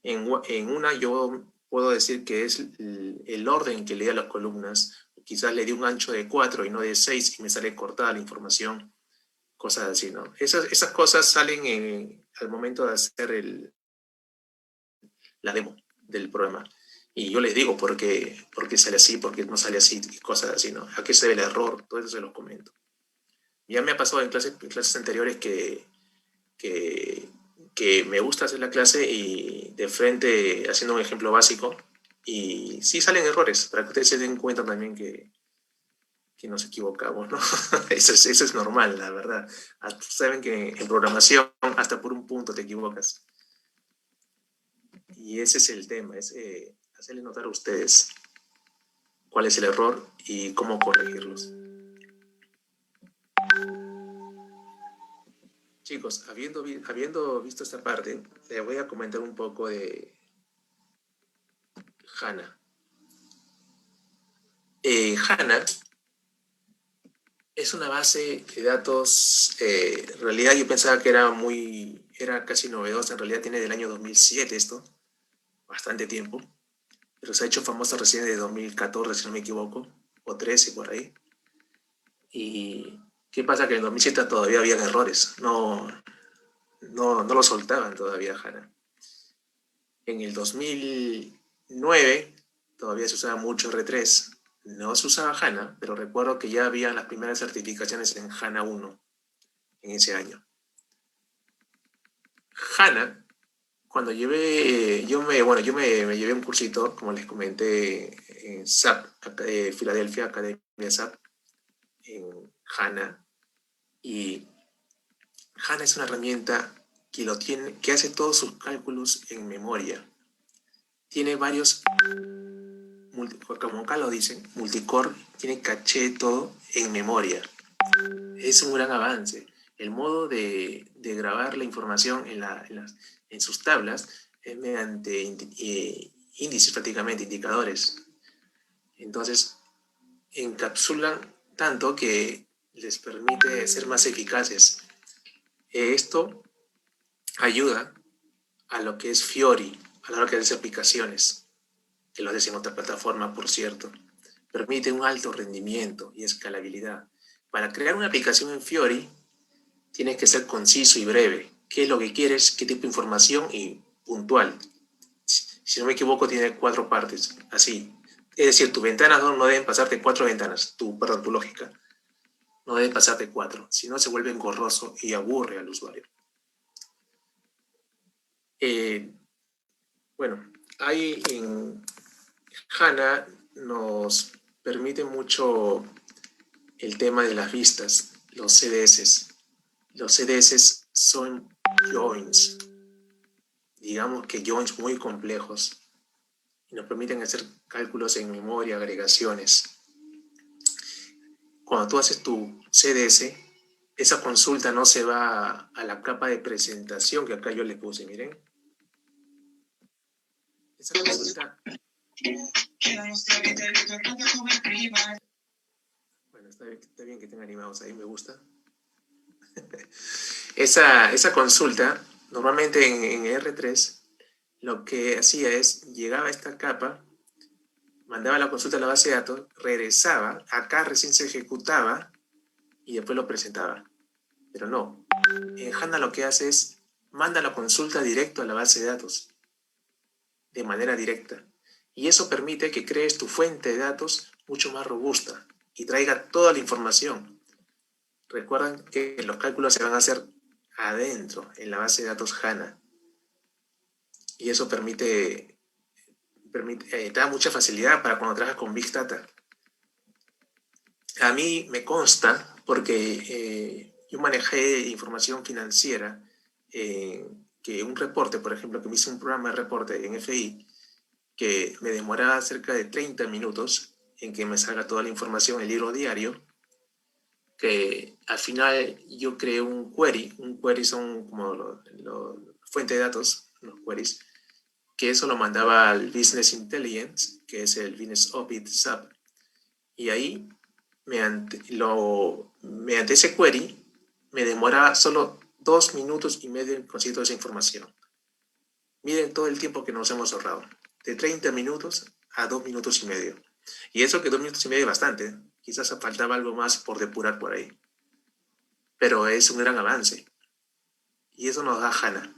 Speaker 3: en una yo puedo decir que es el orden que le da las columnas. Quizás le di un ancho de 4 y no de 6 y me sale cortada la información. Cosas así, ¿no? Esas cosas salen al momento de hacer la demo del programa. Y yo les digo por qué sale así, por qué no sale así, y cosas así, ¿no? A qué se ve el error, todo eso se los comento. Ya me ha pasado en clases anteriores que me gusta hacer la clase y de frente haciendo un ejemplo básico y sí salen errores, para que ustedes se den cuenta también que nos equivocamos, ¿no? Eso es normal, la verdad. Saben que en programación hasta por un punto te equivocas. Y ese es el tema, es hacerles notar a ustedes cuál es el error y cómo corregirlos. Chicos, habiendo visto esta parte, les voy a comentar un poco de HANA. HANA es una base de datos, en realidad yo pensaba que era casi novedosa, en realidad tiene del año 2007 esto, bastante tiempo, pero se ha hecho famosa recién de 2014, si no me equivoco, o 13 por ahí. ¿Y qué pasa? Que en 2007 todavía habían errores, no lo soltaban todavía HANA. En el 2009 todavía se usaba mucho R3. No se usaba HANA, pero recuerdo que ya había las primeras certificaciones en HANA 1 en ese año. HANA, cuando yo me llevé un cursito, como les comenté, en SAP, Filadelfia, Academia SAP, en HANA, y HANA es una herramienta que hace todos sus cálculos en memoria. Tiene varios, como acá lo dicen, multicore, tiene caché todo en memoria. Es un gran avance. El modo de grabar la información en sus tablas es mediante índices, prácticamente indicadores. Entonces, encapsulan tanto que les permite ser más eficaces. Esto ayuda a lo que es Fiori, a la hora que hace aplicaciones, que lo haces en otra plataforma, por cierto. Permite un alto rendimiento y escalabilidad. Para crear una aplicación en Fiori, tienes que ser conciso y breve. ¿Qué es lo que quieres? ¿Qué tipo de información? Y puntual. Si no me equivoco, tiene 4 partes. Así. Es decir, tus ventanas no deben pasar de 4 ventanas. Tu lógica. No debe pasar de 4. Si no, se vuelve engorroso y aburre al usuario. Bueno, ahí en HANA nos permite mucho el tema de las vistas, los CDS. Los CDS son joins, digamos que joins muy complejos, y nos permiten hacer cálculos en memoria, agregaciones. Cuando tú haces tu CDS, esa consulta no se va a la capa de presentación que acá yo le puse, miren. Esa consulta... Bueno, está bien que estén animados ahí, me gusta. Esa consulta, normalmente en R3, lo que hacía es, llegaba a esta capa, mandaba la consulta a la base de datos, regresaba, acá recién se ejecutaba y después lo presentaba. Pero no, en HANA lo que hace es, manda la consulta directo a la base de datos, de manera directa. Y eso permite que crees tu fuente de datos mucho más robusta y traiga toda la información. Recuerden que los cálculos se van a hacer adentro, en la base de datos HANA. Y eso te da mucha facilidad para cuando trabajas con Big Data. a mí me consta, porque yo manejé información financiera, que un reporte, por ejemplo, que me hice un programa de reporte en FI, que me demoraba cerca de 30 minutos en que me salga toda la información, el libro diario, que al final yo creé un query son como fuente de datos, los queries, que eso lo mandaba al Business Intelligence, que es el Business Opit SAP, y ahí, mediante ese query, me demoraba solo 2 minutos y medio en conseguir toda esa información. Miren todo el tiempo que nos hemos ahorrado, de 30 minutos a 2 minutos y medio. Y eso que 2 minutos y medio es bastante, quizás faltaba algo más por depurar por ahí. Pero es un gran avance. Y eso nos da HANA.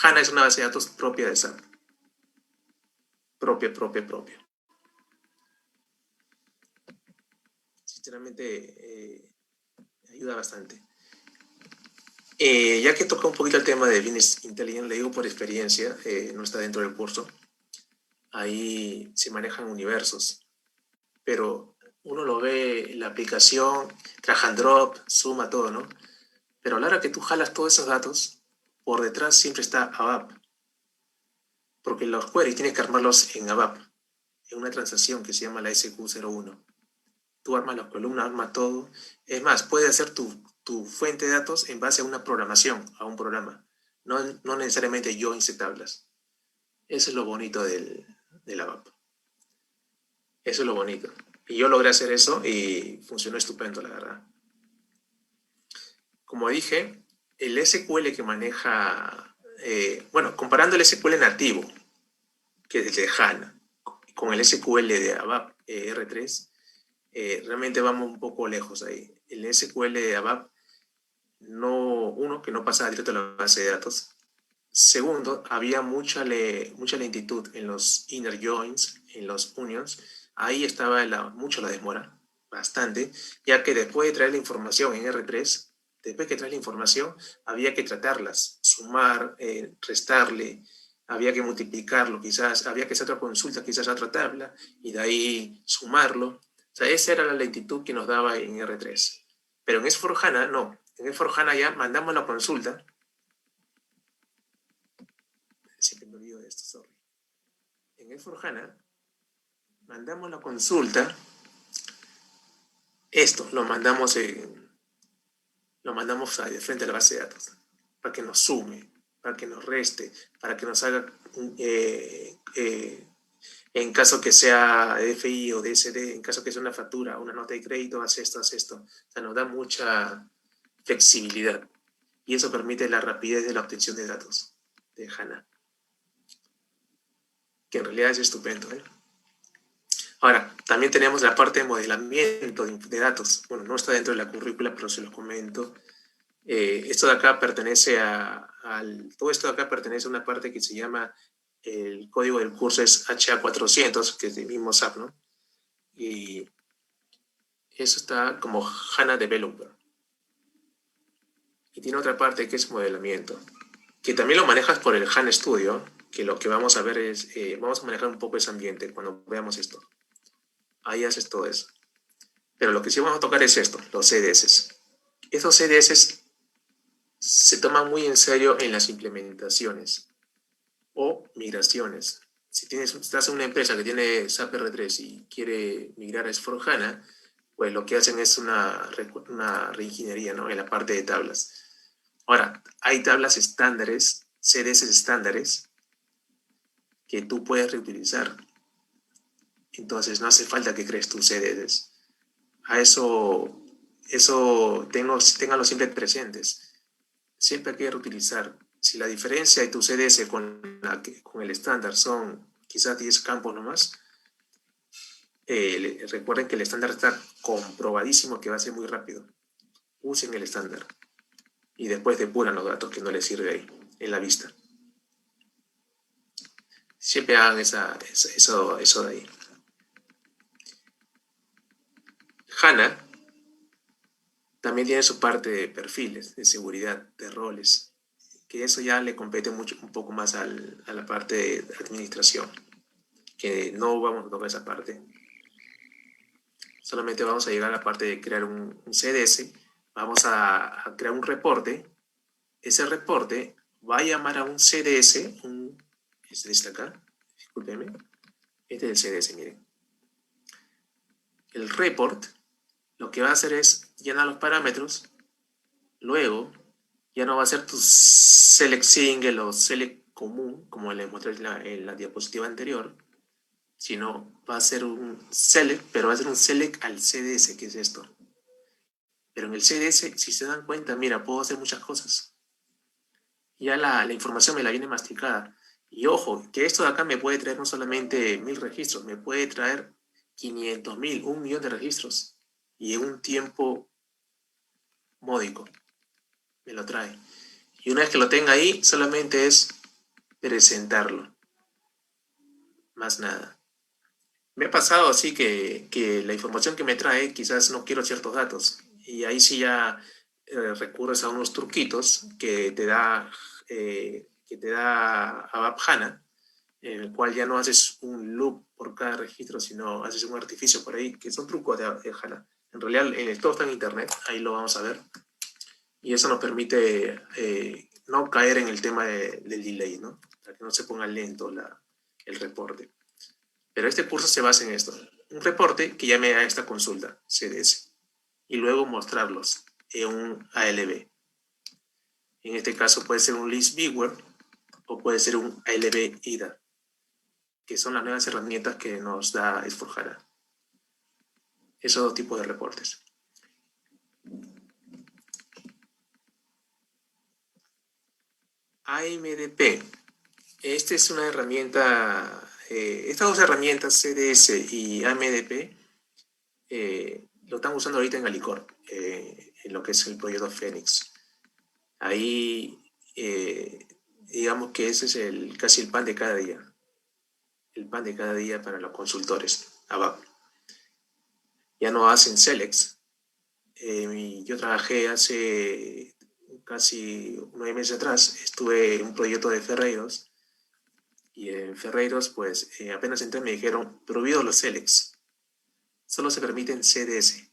Speaker 3: HANA es una base de datos propia de SAP. Propia. Sinceramente, ayuda bastante. Ya que toca un poquito el tema de Business Intelligence, le digo por experiencia, no está dentro del curso. Ahí se manejan universos. Pero uno lo ve en la aplicación, drag and drop, suma todo, ¿no? Pero a la hora que tú jalas todos esos datos, por detrás siempre está ABAP. Porque los queries tienes que armarlos en ABAP, en una transacción que se llama la SQ01. Tú armas las columnas, armas todo. Es más, puedes hacer tu fuente de datos en base a una programación, a un programa. No necesariamente joins de tablas. Eso es lo bonito del ABAP. Eso es lo bonito. Y yo logré hacer eso y funcionó estupendo, la verdad. Como dije, el SQL que maneja, comparando el SQL nativo, que es de HANA, con el SQL de ABAP R3, realmente vamos un poco lejos ahí. El SQL de ABAP, que no pasaba directo a la base de datos. Segundo, había mucha lentitud en los inner joins, en los unions. Ahí estaba mucho la demora, bastante, ya que después de traer la información en R3, después que traes la información, había que tratarlas, sumar, restarle, había que multiplicarlo, quizás, había que hacer otra consulta, quizás a otra tabla, y de ahí sumarlo. O sea, esa era la lentitud que nos daba en R3. Pero en S4HANA, no. En S4HANA ya mandamos la consulta. Siempre me olvido de esto, sorry. En S4HANA, mandamos la consulta. Esto lo mandamos de frente a la base de datos, para que nos sume, para que nos reste, para que nos haga, en caso que sea DFI o DSD, en caso que sea una factura, una nota de crédito, hace esto. O sea, nos da mucha flexibilidad. Y eso permite la rapidez de la obtención de datos de HANA, que en realidad es estupendo, ¿eh? Ahora, también tenemos la parte de modelamiento de datos. Bueno, no está dentro de la currícula, pero se los comento. Esto de acá pertenece todo esto de acá pertenece a una parte que se llama, el código del curso es HA400, que es del mismo SAP, ¿no? Y eso está como HANA Developer. Y tiene otra parte que es modelamiento, que también lo manejas por el HANA Studio, que lo que vamos a ver es, vamos a manejar un poco ese ambiente cuando veamos esto. Ahí haces todo eso. Pero lo que sí vamos a tocar es esto, los CDS. Estos CDS se toman muy en serio en las implementaciones o migraciones. Si estás en una empresa que tiene SAP R3 y quiere migrar a S4HANA, pues lo que hacen es una reingeniería, ¿no? En la parte de tablas. Ahora, hay tablas estándares, CDS estándares, que tú puedes reutilizar. Entonces, no hace falta que crees tus CDS. A eso ténganlo siempre presentes. Siempre hay que reutilizar. Si la diferencia de tu CDS con el estándar son quizás 10 campos nomás, recuerden que el estándar está comprobadísimo que va a ser muy rápido. Usen el estándar y después depuran los datos que no les sirve ahí, en la vista. Siempre hagan eso de ahí. HANA también tiene su parte de perfiles, de seguridad, de roles, que eso ya le compete un poco más a la parte de administración, que no vamos a tocar esa parte. Solamente vamos a llegar a la parte de crear un CDS. Vamos a crear un reporte. Ese reporte va a llamar a un CDS, este acá, discúlpeme. Este es el CDS, miren. El report lo que va a hacer es llenar los parámetros. Luego, ya no va a ser tu select single o select común, como les mostré en la diapositiva anterior, sino va a ser un select, pero va a ser un select al CDS, que es esto. Pero en el CDS, si se dan cuenta, mira, puedo hacer muchas cosas. Ya la información me la viene masticada. Y ojo, que esto de acá me puede traer no solamente 1000 registros, me puede traer 500.000, 1.000.000 de registros. Y en un tiempo módico me lo trae. Y una vez que lo tenga ahí, solamente es presentarlo. Más nada. Me ha pasado así que la información que me trae, quizás no quiero ciertos datos. Y ahí sí ya recurres a unos truquitos que te da ABAP HANA, en el cual ya no haces un loop por cada registro, sino haces un artificio por ahí, que son trucos de HANA. En realidad, todo está en internet, ahí lo vamos a ver. Y eso nos permite no caer en el tema del delay, ¿no? Para que no se ponga lento el reporte. Pero este curso se basa en esto. Un reporte que llame a esta consulta, CDS. Y luego mostrarlos en un ALB. En este caso puede ser un list viewer o puede ser un ALB IDA, que son las nuevas herramientas que nos da S4HANA. Esos dos tipos de reportes. AMDP. Esta es una herramienta, estas dos herramientas, CDS y AMDP, lo están usando ahorita en Alicorp, en lo que es el proyecto Fénix. Ahí, digamos que ese es casi el pan de cada día. El pan de cada día para los consultores, ABAP. Ya no hacen selects. Yo trabajé hace casi 9 meses atrás, estuve en un proyecto de Ferreiros. Y en Ferreiros, pues apenas entré me dijeron, prohibido los selects. Solo se permiten CDS.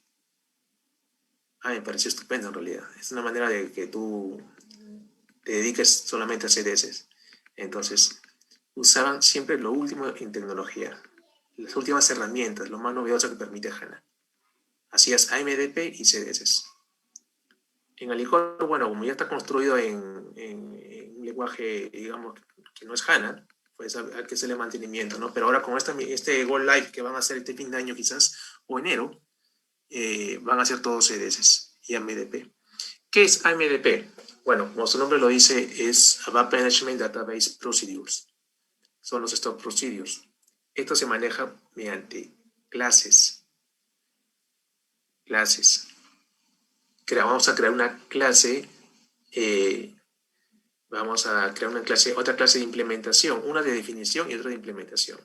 Speaker 3: Me pareció estupendo en realidad. Es una manera de que tú te dediques solamente a CDS. Entonces, usaban siempre lo último en tecnología. Las últimas herramientas, lo más novedoso que permite HANA. Hacías AMDP y CDS. En Alicorp, bueno, como ya está construido en un lenguaje, digamos, que no es HANA, pues hay que hacerle mantenimiento, ¿no? Pero ahora con este Go Live que van a hacer este fin de año quizás, o enero, van a ser todos CDS y AMDP. ¿Qué es AMDP? Bueno, como su nombre lo dice, es ABAP Management Database Procedures. Son los stock procedures. Esto se maneja mediante clases. Vamos a crear una clase, otra clase de implementación, una de definición y otra de implementación.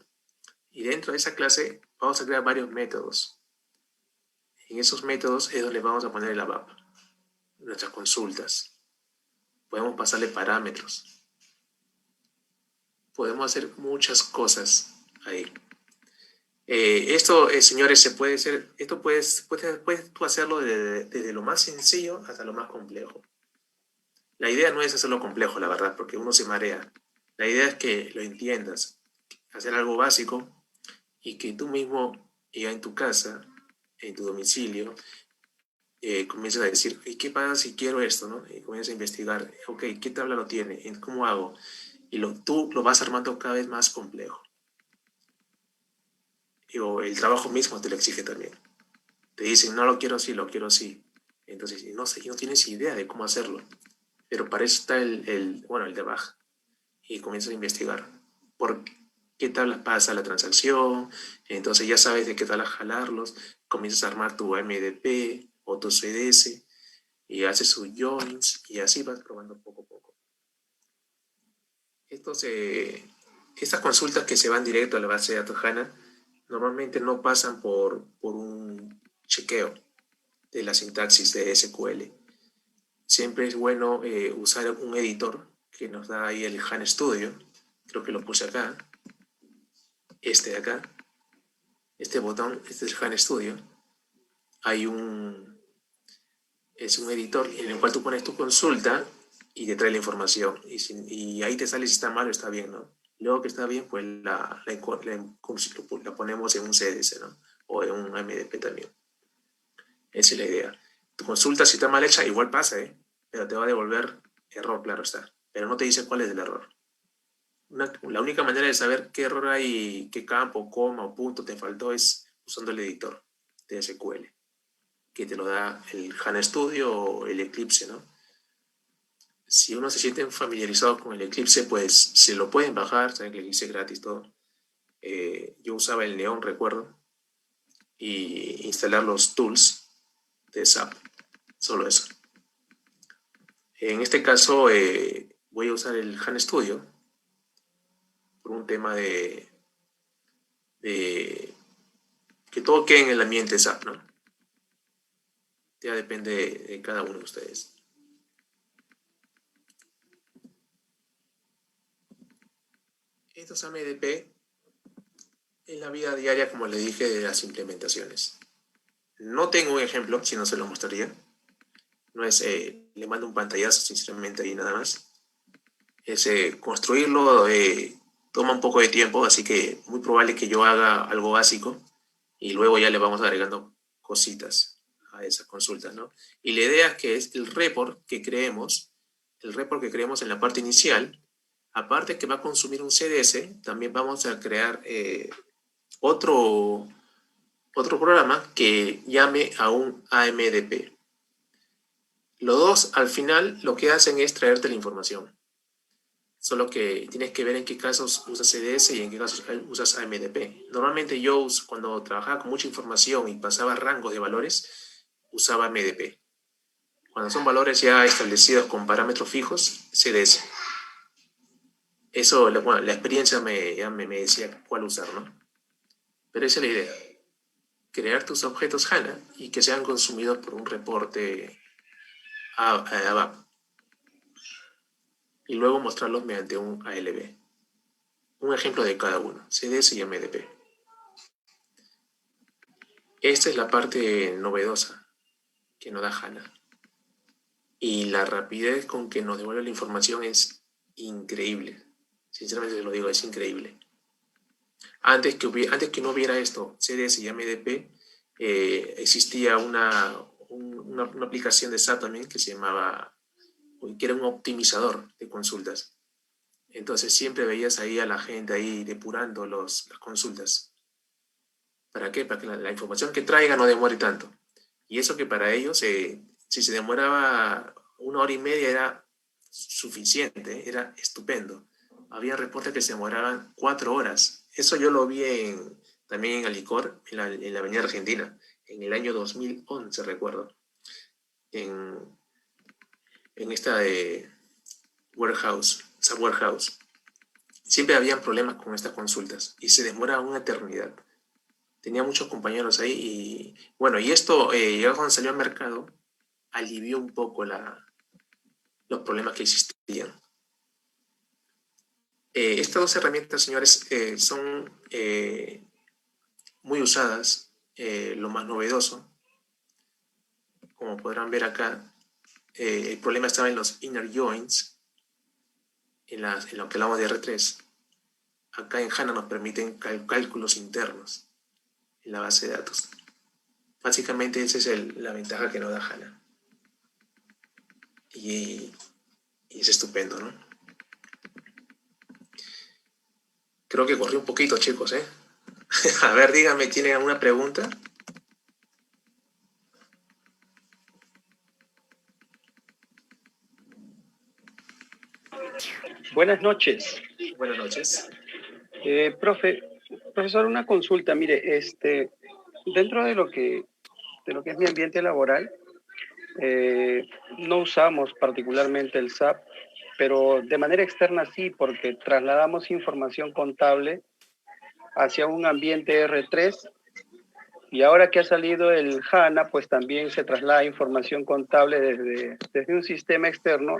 Speaker 3: Y dentro de esa clase vamos a crear varios métodos. En esos métodos es donde vamos a poner el ABAP, nuestras consultas. Podemos pasarle parámetros. Podemos hacer muchas cosas ahí. Esto, señores, puedes tú hacerlo desde lo más sencillo hasta lo más complejo. La idea no es hacerlo complejo, la verdad, porque uno se marea. La idea es que lo entiendas, hacer algo básico y que tú mismo, ya en tu casa, en tu domicilio, comiences a decir, ¿y qué pasa si quiero esto? ¿No? Y comienzas a investigar, ok, ¿qué tabla lo tiene? ¿Cómo hago? Y tú lo vas armando cada vez más complejo. El trabajo mismo te lo exige también. Te dicen, no lo quiero así, lo quiero así. Entonces, no tienes idea de cómo hacerlo. Pero para eso está el debug. Y comienzas a investigar por qué tablas pasa la transacción. Entonces ya sabes de qué tablas jalarlos. Comienzas a armar tu MDP o tu CDS y haces sus joins y así vas probando poco a poco. Estas consultas que se van directo a la base de datos HANA normalmente no pasan por un chequeo de la sintaxis de SQL. Siempre es bueno usar un editor que nos da ahí el HANA Studio. Creo que lo puse acá. Este de acá. Este botón, este es el HANA Studio. es un editor en el cual tú pones tu consulta y te trae la información. Y ahí te sale si está mal o está bien, ¿no? Luego que está bien, pues la ponemos en un CDS, ¿no? O en un MDP también. Esa es la idea. Tu consulta, si está mal hecha, igual pasa, ¿eh? Pero te va a devolver error, claro está. Pero no te dice cuál es el error. La única manera de saber qué error hay, qué campo, coma o punto te faltó es usando el editor de SQL, que te lo da el HANA Studio o el Eclipse, ¿no? Si uno se siente familiarizado con el Eclipse, pues se lo pueden bajar, saben que el Eclipse es gratis, todo. Yo usaba el Neon, recuerdo, y instalar los tools de SAP, solo eso. En este caso voy a usar el HANA Studio por un tema de que todo quede en el ambiente SAP, ¿no? Ya depende de cada uno de ustedes. Estos MDP en la vida diaria, como le dije, de las implementaciones. No tengo un ejemplo, si no se lo mostraría. No es, le mando un pantallazo, sinceramente, ahí nada más. Es construirlo, toma un poco de tiempo, así que muy probable que yo haga algo básico y luego ya le vamos agregando cositas a esas consultas, ¿no? Y la idea es que es el report que creemos en la parte inicial, aparte que va a consumir un CDS, también vamos a crear otro programa que llame a un AMDP. Los dos al final lo que hacen es traerte la información. Solo que tienes que ver en qué casos usas CDS y en qué casos usas AMDP. Normalmente yo, cuando trabajaba con mucha información y pasaba rangos de valores, usaba AMDP. Cuando son valores ya establecidos con parámetros fijos, CDS. Eso, bueno, la experiencia ya me decía cuál usar, ¿no? Pero esa es la idea. Crear tus objetos HANA y que sean consumidos por un reporte ABAP. Y luego mostrarlos mediante un ALB. Un ejemplo de cada uno, CDS y MDP. Esta es la parte novedosa que nos da HANA. Y la rapidez con que nos devuelve la información es increíble. Sinceramente te lo digo, es increíble. Antes que no hubiera esto, CDS y MDP, existía una aplicación de SAP también que se llamaba, que era un optimizador de consultas. Entonces siempre veías ahí a la gente ahí depurando las consultas. ¿Para qué? Para que la información que traiga no demore tanto. Y eso que para ellos, si se demoraba 1 hora y media era suficiente, era estupendo. Había reportes que se demoraban 4 horas. Eso yo lo vi también en Alicor, en la Avenida Argentina, en el año 2011, recuerdo. En esta de Warehouse, SAP Warehouse. Siempre habían problemas con estas consultas y se demoraba una eternidad. Tenía muchos compañeros ahí y bueno, y esto ya cuando salió al mercado alivió un poco los problemas que existían. Estas dos herramientas, señores, son muy usadas, lo más novedoso. Como podrán ver acá, el problema estaba en los inner joins, en lo que hablamos de R3. Acá en HANA nos permiten cálculos internos en la base de datos. Básicamente esa es la ventaja que nos da HANA. Y es estupendo, ¿no? Creo que corrí un poquito, chicos, ¿eh? A ver, díganme, ¿tienen alguna pregunta?
Speaker 5: Buenas noches.
Speaker 3: Buenas noches.
Speaker 5: Profesor, una consulta. Mire, dentro de lo que es mi ambiente laboral, no usamos particularmente el SAP, pero de manera externa sí, porque trasladamos información contable hacia un ambiente R3 y ahora que ha salido el HANA, pues también se traslada información contable desde un sistema externo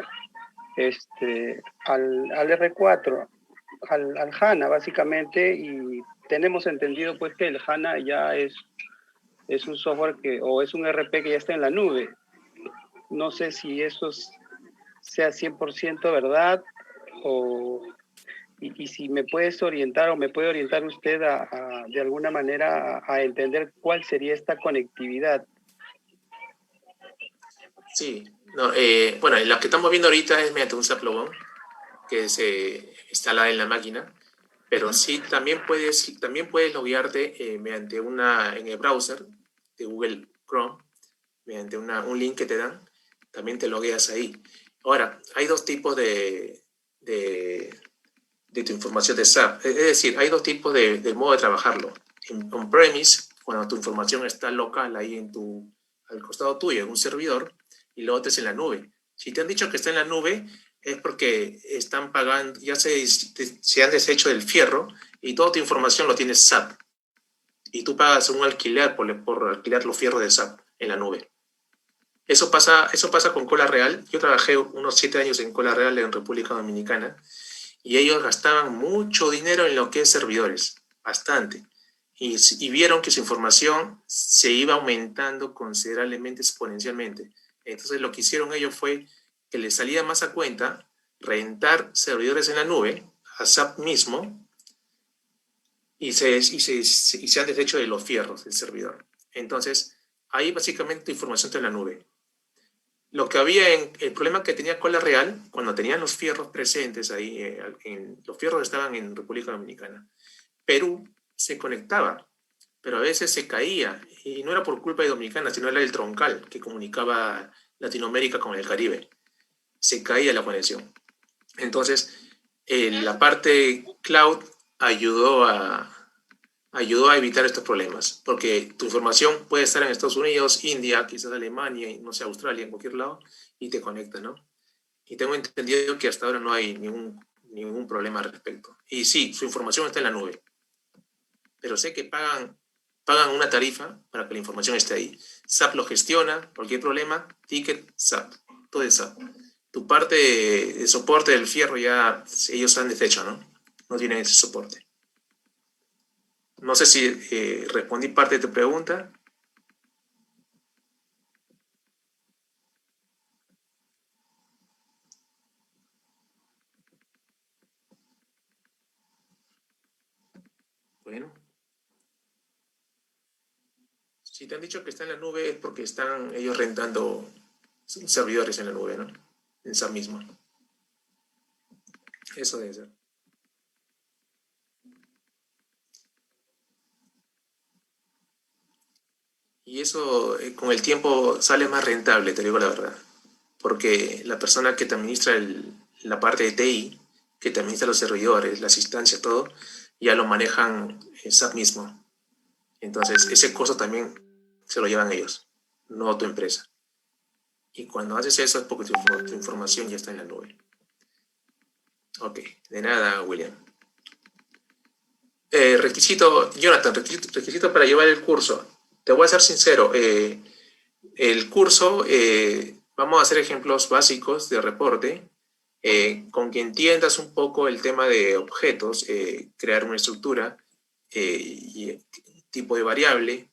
Speaker 5: al R4, al HANA básicamente, y tenemos entendido pues que el HANA ya es es un software o es un ERP que ya está en la nube. No sé si eso sea 100% verdad y si me puedes orientar o me puede orientar usted de alguna manera a entender cuál sería esta conectividad.
Speaker 3: Sí, no, bueno, lo que estamos viendo ahorita es mediante un SAP Logón que se instala en la máquina, pero sí también puedes loguearte mediante en el browser de Google Chrome, mediante un link que te dan, también te logueas ahí. Ahora, hay dos tipos de tu información de SAP, es decir, hay dos tipos de modo de trabajarlo. En on-premise, cuando tu información está local ahí al costado tuyo, en un servidor, y lo otro es en la nube. Si te han dicho que está en la nube, es porque están pagando, ya se han deshecho del fierro y toda tu información lo tiene SAP. Y tú pagas un alquiler por alquilar los fierros de SAP en la nube. Eso pasa con Cola Real. Yo trabajé unos 7 años en Cola Real en República Dominicana y ellos gastaban mucho dinero en lo que es servidores, bastante. Y vieron que su información se iba aumentando considerablemente, exponencialmente. Entonces lo que hicieron ellos fue que les salía más a cuenta rentar servidores en la nube a SAP mismo y se han deshecho de los fierros del servidor. Entonces, ahí básicamente tu información está en la nube. Lo que el problema que tenía Cola Real, cuando tenían los fierros presentes ahí, los fierros estaban en República Dominicana. Perú se conectaba, pero a veces se caía, y no era por culpa de Dominicana, sino era el troncal que comunicaba Latinoamérica con el Caribe. Se caía la conexión. Entonces, la parte cloud ayudó a evitar estos problemas, porque tu información puede estar en Estados Unidos, India, quizás Alemania, y no sé, Australia, en cualquier lado, y te conecta, ¿no? Y tengo entendido que hasta ahora no hay ningún problema al respecto. Y sí, su información está en la nube, pero sé que pagan una tarifa para que la información esté ahí. SAP lo gestiona, cualquier problema, ticket, SAP, todo es SAP. Tu parte de soporte del fierro ya ellos han deshecho, ¿no? No tienen ese soporte. No sé si respondí parte de tu pregunta. Bueno. Si te han dicho que está en la nube es porque están ellos rentando servidores en la nube, ¿no? En SAP mismo. Eso debe ser. Y eso con el tiempo sale más rentable, te digo la verdad. Porque la persona que te administra la parte de TI, que te administra los servidores, las instancias, todo, ya lo manejan en SAP mismo. Entonces, ese costo también se lo llevan ellos, no tu empresa. Y cuando haces eso es porque tu información ya está en la nube. Ok, de nada, William. Jonathan, requisito para llevar el curso. Te voy a ser sincero, el curso, vamos a hacer ejemplos básicos de reporte, con que entiendas un poco el tema de objetos, crear una estructura y tipo de variable.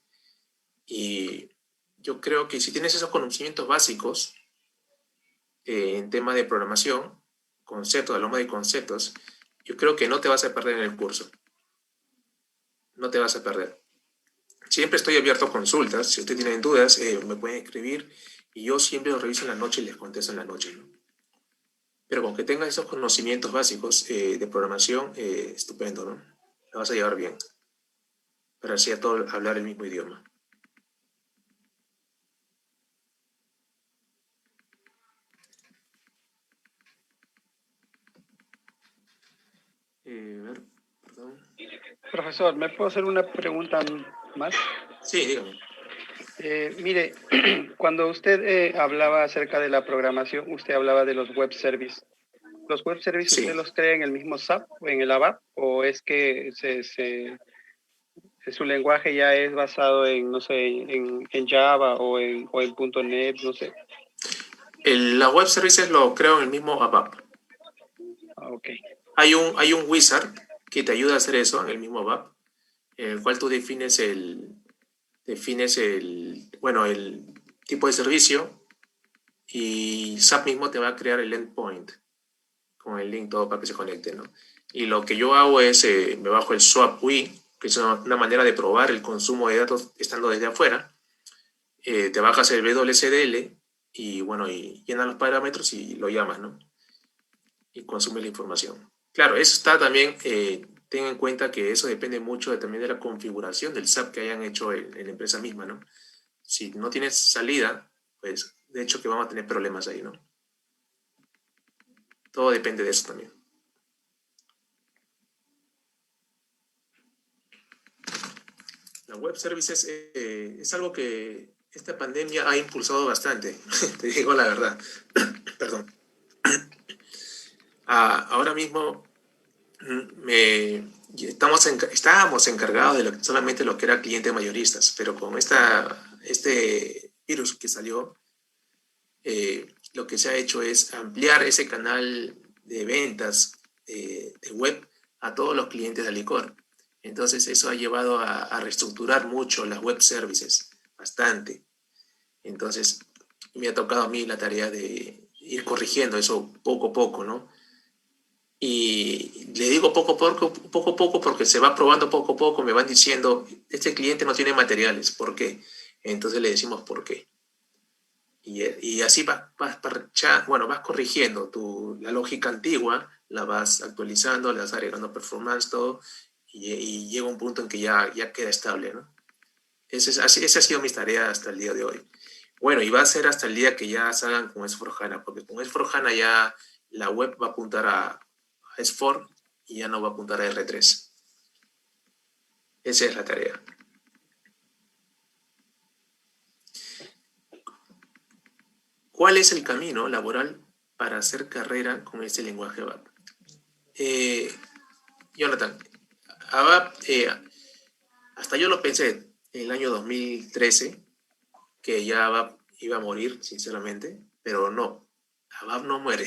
Speaker 3: Y yo creo que si tienes esos conocimientos básicos en tema de programación, conceptos, hablamos de conceptos, yo creo que no te vas a perder en el curso. No te vas a perder. Siempre estoy abierto a consultas. Si ustedes tienen dudas, me pueden escribir y yo siempre los reviso en la noche y les contesto en la noche, ¿no? Pero con que tengas esos conocimientos básicos de programación, estupendo, ¿no? La vas a llevar bien. Para así a todos hablar el mismo idioma. A ver, perdón.
Speaker 5: Profesor, ¿me puedo hacer una pregunta más?
Speaker 3: Sí, dígame.
Speaker 5: Mire, cuando usted hablaba acerca de la programación, usted hablaba de los web services. ¿Los web services
Speaker 3: Sí.
Speaker 5: usted los crea en el mismo SAP o en el ABAP? ¿O es que su lenguaje ya es basado en, no sé, en Java o en .NET, no sé?
Speaker 3: La web services lo creo en el mismo ABAP.
Speaker 5: Ah, ok.
Speaker 3: Hay un wizard que te ayuda a hacer eso en el mismo ABAP, en el cual tú defines defines el tipo de servicio y SAP mismo te va a crear el endpoint con el link todo para que se conecte, ¿no? Y lo que yo hago es, me bajo el SWAP UI, que es una manera de probar el consumo de datos estando desde afuera. Te bajas el WSDL y y llenas los parámetros y lo llamas, ¿no? Y consumes la información. Claro, eso está también, ten en cuenta que eso depende mucho también de la configuración del SAP que hayan hecho en la empresa misma, ¿no? Si no tienes salida, pues de hecho que vamos a tener problemas ahí, ¿no? Todo depende de eso también. La web services es algo que esta pandemia ha impulsado bastante, te digo la verdad. Perdón. Ahora mismo estábamos encargados de solamente lo que era clientes mayoristas, pero con este virus que salió, lo que se ha hecho es ampliar ese canal de ventas de web a todos los clientes de Alicor. Entonces eso ha llevado a reestructurar mucho las web services, bastante. Entonces me ha tocado a mí la tarea de ir corrigiendo eso poco a poco, ¿no? Y le digo poco a poco porque se va probando poco a poco, me van diciendo, este cliente no tiene materiales, ¿por qué? Entonces le decimos por qué. Y así vas corrigiendo la lógica antigua, la vas actualizando, le vas agregando performance, todo, y llega un punto en que ya queda estable, ¿no? Esa ha sido mi tarea hasta el día de hoy. Bueno, y va a ser hasta el día que ya salgan con S4HANA, porque con S4HANA ya la web va a apuntar a S4 y ya no va a apuntar a R3. Esa es la tarea. ¿Cuál es el camino laboral para hacer carrera con este lenguaje ABAP? Jonathan, ABAP, hasta yo lo pensé en el año 2013, que ya ABAP iba a morir, sinceramente, pero no, ABAP no muere.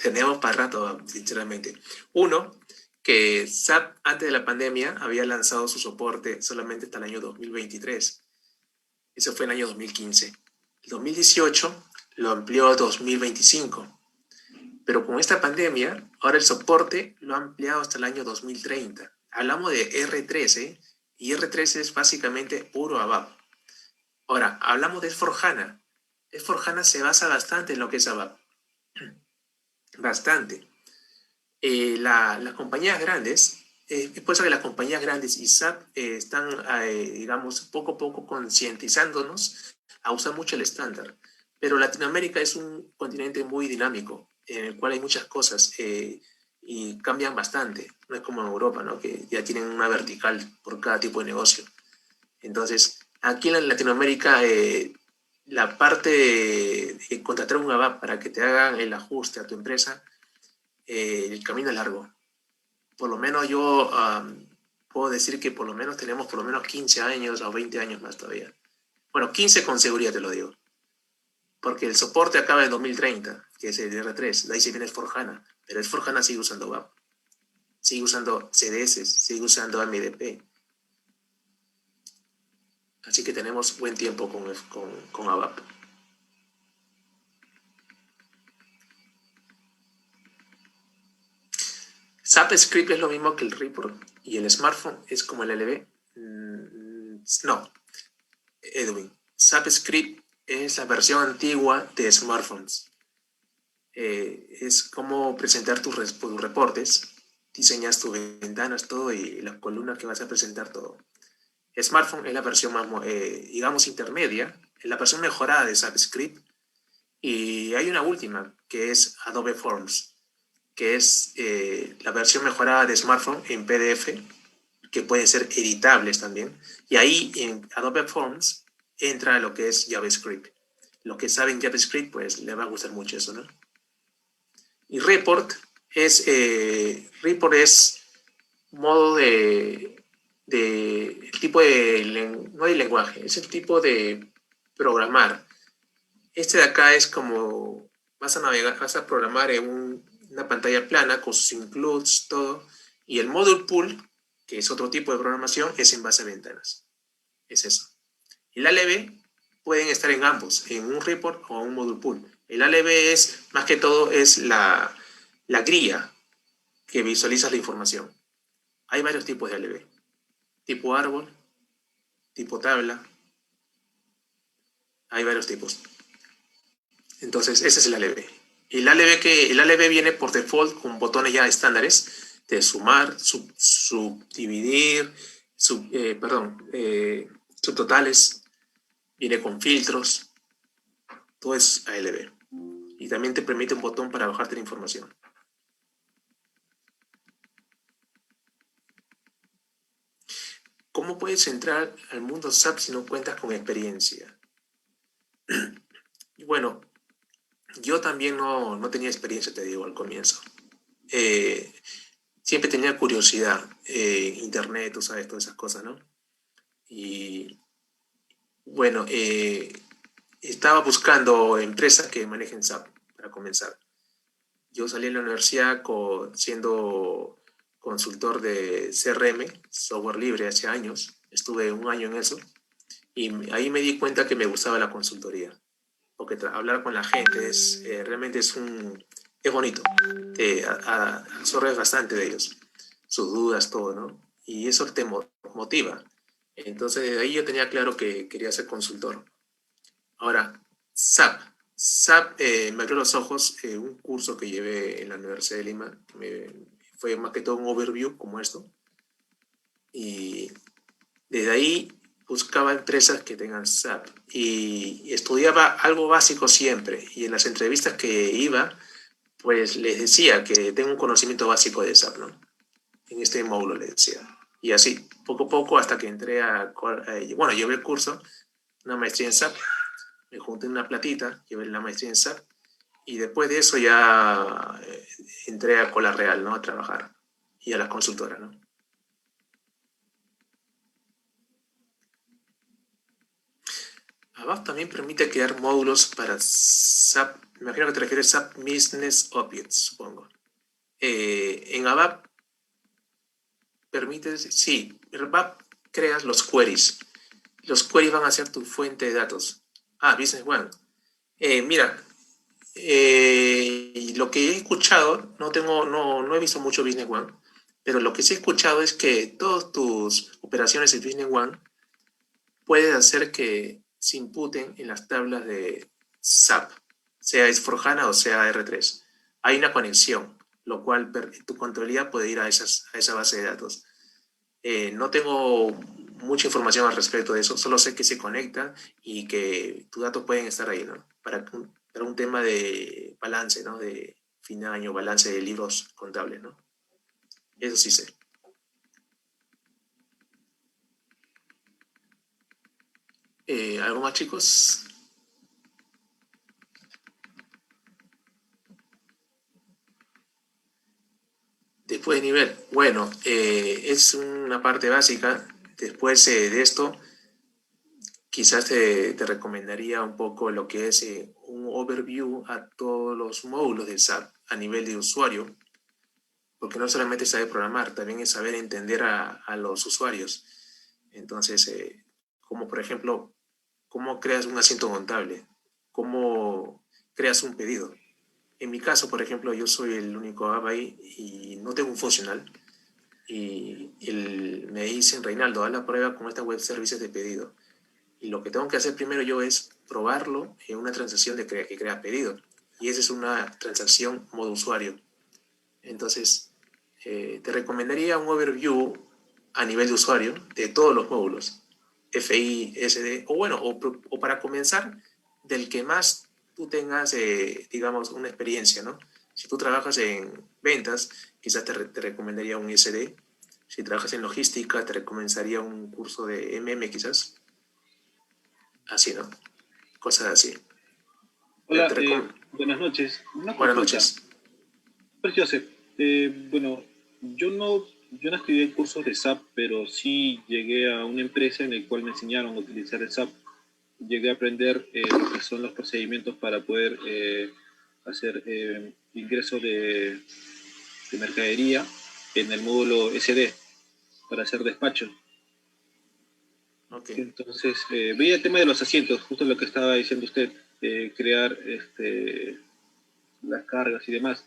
Speaker 3: Tenemos para rato ABAP, sinceramente. Uno, que SAP antes de la pandemia había lanzado su soporte solamente hasta el año 2023. Eso fue en el año 2015. El 2018 lo amplió a 2025. Pero con esta pandemia, ahora el soporte lo ha ampliado hasta el año 2030. Hablamos de R3, y R3 es básicamente puro ABAP. Ahora, hablamos de S4HANA. S4HANA se basa bastante en lo que es ABAP. Bastante. Las compañías grandes, es por eso que las compañías grandes y SAP están, digamos, poco a poco concientizándonos a usar mucho el estándar. Pero Latinoamérica es un continente muy dinámico, en el cual hay muchas cosas y cambian bastante. No es como en Europa, ¿no? Que ya tienen una vertical por cada tipo de negocio. Entonces, aquí en Latinoamérica, la parte de contratar un ABAP para que te hagan el ajuste a tu empresa, el camino es largo. Por lo menos yo puedo decir que por lo menos tenemos por lo menos 15 años o 20 años más todavía. Bueno, 15 con seguridad te lo digo. Porque el soporte acaba en 2030, que es el R3, de ahí se viene S4HANA, pero S4HANA sigue usando ABAP, sigue usando CDS, sigue usando MDP. Así que tenemos buen tiempo con ABAP. SAP Script es lo mismo que el report y el smartphone es como el LB. No, Edwin. SAP Script es la versión antigua de smartphones. Es como presentar tus reportes, diseñas tus ventanas, todo y las columnas que vas a presentar, todo. Smartphone es la versión más, digamos, intermedia, es la versión mejorada de SAP Script. Y hay una última, que es Adobe Forms, que es la versión mejorada de smartphone en PDF, que pueden ser editables también. Y ahí en Adobe Forms entra lo que es JavaScript. Los que saben JavaScript, pues les va a gustar mucho eso, ¿no? Y report es modo el tipo no de lenguaje, es el tipo de programar. Este de acá es como vas a navegar, vas a programar en una pantalla plana con sus includes, todo. Y el module pool, que es otro tipo de programación, es en base a ventanas. Es eso. El ALB pueden estar en ambos, en un report o un module pool. El ALB es, más que todo, es la grilla que visualiza la información. Hay varios tipos de ALB. Tipo árbol, tipo tabla. Hay varios tipos. Entonces, ese es el ALB. El ALB viene por default con botones ya estándares de sumar, subdividir, subtotales. Viene con filtros. Todo es ALB. Y también te permite un botón para bajarte la información. ¿Cómo puedes entrar al mundo SAP si no cuentas con experiencia? Bueno, yo también no tenía experiencia, te digo, al comienzo. Siempre tenía curiosidad. Internet, tú sabes, todas esas cosas, ¿no? Y bueno, estaba buscando empresas que manejen SAP para comenzar. Yo salí de la universidad siendo consultor de CRM, software libre, hace años. Estuve un año en eso. Y ahí me di cuenta que me gustaba la consultoría. Porque hablar con la gente realmente es bonito. Te absorbes bastante de ellos. Sus dudas, todo, ¿no? Y eso te motiva. Entonces, de ahí yo tenía claro que quería ser consultor. Ahora, SAP. SAP me abrió los ojos un curso que llevé en la Universidad de Lima. Fue más que todo un overview como esto. Y desde ahí buscaba empresas que tengan SAP. Y estudiaba algo básico siempre. Y en las entrevistas que iba, pues les decía que tengo un conocimiento básico de SAP, ¿no? En este módulo les decía. Y así, poco a poco, hasta que entré bueno, llevé el curso, una maestría en SAP. Me junté una platita, llevé la maestría en SAP y después de eso ya entré a Cola Real, ¿no? A trabajar y a las consultoras, ¿no? ABAP también permite crear módulos para SAP, me imagino que te refieres a SAP Business Objects, supongo. En ABAP permites, sí, en ABAP creas los queries. Los queries van a ser tu fuente de datos. Business One. Mira, lo que he escuchado, no he visto mucho Business One, pero lo que sí he escuchado es que todas tus operaciones en Business One puedes hacer que se imputen en las tablas de SAP, sea S4HANA o sea R3. Hay una conexión, lo cual tu contabilidad puede ir a esa base de datos. No tengo mucha información al respecto de eso, solo sé que se conectan y que tus datos pueden estar ahí, ¿no? Para un tema de balance, ¿no? De fin de año, balance de libros contables, ¿no? Eso sí sé. ¿Algo más, chicos? Después de nivel, bueno, es una parte básica. Después de esto, quizás te recomendaría un poco lo que es un overview a todos los módulos de SAP a nivel de usuario, porque no solamente saber programar, también es saber entender a los usuarios. Entonces, como por ejemplo, ¿cómo creas un asiento contable? ¿Cómo creas un pedido? En mi caso, por ejemplo, yo soy el único ABA ahí y no tengo un funcional. Y me dicen, Reinaldo, haz la prueba con esta web servicios de pedido. Y lo que tengo que hacer primero yo es probarlo en una transacción que crea pedido. Y esa es una transacción modo usuario. Entonces, te recomendaría un overview a nivel de usuario de todos los módulos. FI, SD, o bueno, o para comenzar, del que más tú tengas, digamos, una experiencia, ¿no? Si tú trabajas en ventas, quizás te recomendaría un SD. Si trabajas en logística, te recomendaría un curso de MM, quizás. Así, ¿no? Cosas así.
Speaker 6: Hola, buenas noches. Una
Speaker 3: Buenas
Speaker 6: consulta.
Speaker 3: noches.
Speaker 6: Pues, Joseph, bueno, yo no estudié cursos de SAP, pero sí llegué a una empresa en la cual me enseñaron a utilizar el SAP. Llegué a aprender lo que son los procedimientos para poder hacer ingreso de mercadería en el módulo SD para hacer despacho.
Speaker 3: Ok.
Speaker 6: Entonces, veía el tema de los asientos, justo lo que estaba diciendo usted, crear las cargas y demás.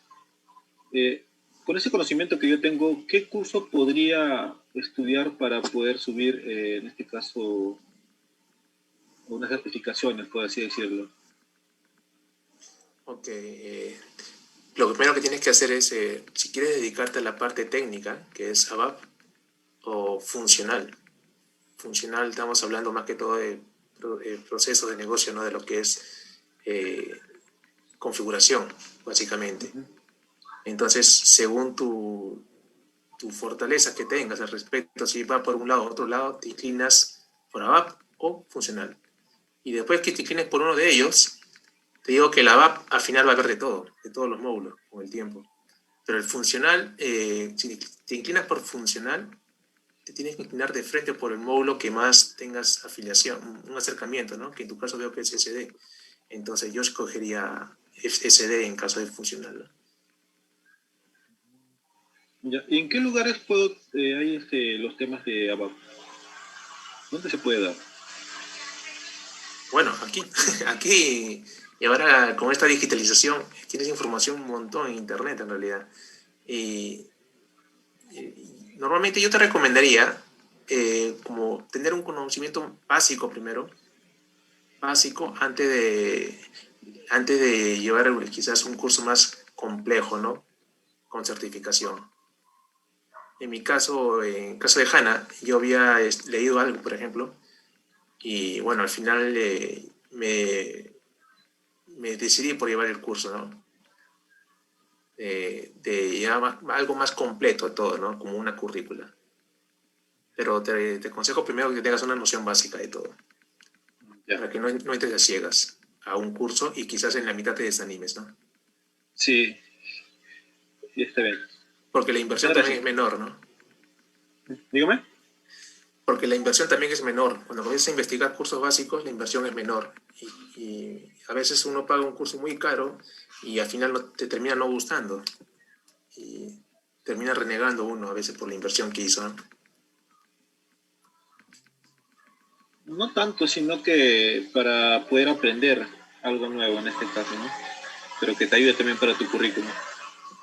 Speaker 6: Con ese conocimiento que yo tengo, ¿qué curso podría estudiar para poder subir, en este caso, unas certificaciones, por así decirlo?
Speaker 3: Ok. Lo primero que tienes que hacer es, si quieres dedicarte a la parte técnica, que es ABAP, o funcional. Funcional, estamos hablando más que todo de procesos de negocio, ¿no? De lo que es configuración, básicamente. Entonces, según tu fortaleza que tengas al respecto, si va por un lado o otro lado, te inclinas por ABAP o funcional. Y después que te inclines por uno de ellos, te digo que la ABAP al final va a haber de todo, de todos los módulos con el tiempo. Pero el funcional, si te inclinas por funcional, te tienes que inclinar de frente por el módulo que más tengas afiliación, un acercamiento, ¿no? Que en tu caso veo que es SD. Entonces yo escogería SD en caso de funcional, ¿no?
Speaker 6: Ya. ¿Y en qué lugares hay los temas de ABAP? ¿Dónde se puede dar?
Speaker 3: Bueno, aquí, y ahora con esta digitalización, tienes información un montón en internet en realidad. Y, normalmente yo te recomendaría como tener un conocimiento básico primero, básico, antes de llevar quizás un curso más complejo, ¿no? Con certificación. En mi caso, en caso de HANA, yo había leído algo, por ejemplo, y bueno, al final me decidí por llevar el curso, ¿no? De ya algo más completo todo, ¿no? Como una currícula. Pero te aconsejo primero que tengas una noción básica de todo,
Speaker 6: Ya.
Speaker 3: para que no entres a ciegas a un curso y quizás en la mitad te desanimes, ¿no?
Speaker 6: Sí, sí, está bien.
Speaker 3: Porque la inversión
Speaker 6: Ahora
Speaker 3: también
Speaker 6: sí,
Speaker 3: es menor, ¿no?
Speaker 6: dígame.
Speaker 3: Porque la inversión también es menor. Cuando comienzas a investigar cursos básicos, la inversión es menor. Y a veces uno paga un curso muy caro y al final te termina no gustando. Y termina renegando uno a veces por la inversión que hizo, ¿no?
Speaker 6: No tanto, sino que para poder aprender algo nuevo en este caso, ¿no? Pero que te ayude también para tu currículum.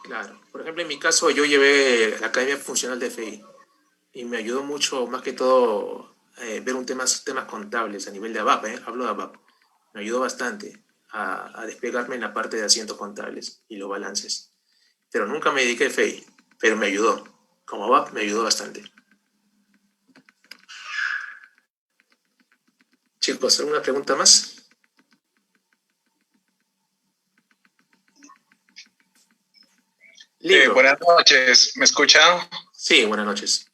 Speaker 3: Claro. Por ejemplo, en mi caso, yo llevé la Academia Funcional de FI y me ayudó mucho, más que todo, ver temas contables a nivel de ABAP, ¿eh? Hablo de ABAP. Me ayudó bastante a despegarme en la parte de asientos contables y los balances. Pero nunca me dediqué a FI, pero me ayudó. Como ABAP me ayudó bastante. Chicos, ¿alguna pregunta más? Libro.
Speaker 7: Buenas noches, ¿me escuchan?
Speaker 3: Sí, buenas noches.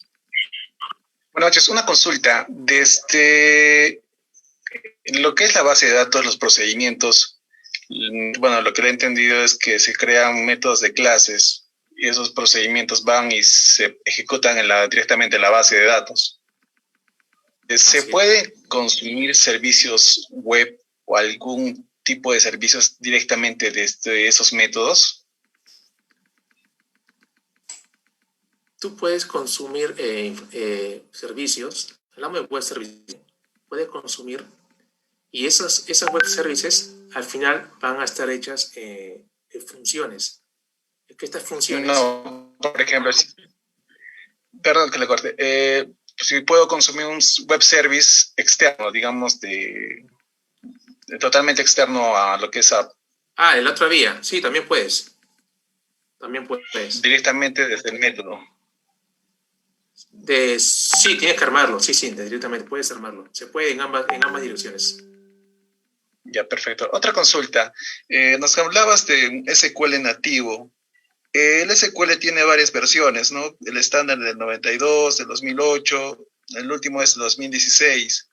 Speaker 7: Buenas noches, una consulta. Desde lo que es la base de datos, los procedimientos, bueno, lo que he entendido es que se crean métodos de clases y esos procedimientos van y se ejecutan directamente en la base de datos. ¿Se
Speaker 3: Así
Speaker 7: puede consumir servicios web o algún tipo de servicios directamente desde esos métodos?
Speaker 3: Tú puedes consumir servicios, hablamos de web services, puedes consumir y esas web services al final van a estar hechas de funciones. Es que estas funciones...
Speaker 7: No, por ejemplo, perdón que le corte. Si puedo consumir un web service externo, digamos, totalmente externo a lo que es app.
Speaker 3: Ah, en la otra vía. Sí, también puedes. También puedes.
Speaker 7: Directamente desde el método.
Speaker 3: Sí, tienes que armarlo. Sí, directamente puedes armarlo. Se puede en ambas direcciones.
Speaker 7: Ya, perfecto. Otra consulta. Nos hablabas de un SQL nativo. El SQL tiene varias versiones, ¿no? El estándar del 92, del 2008, el último es el 2016.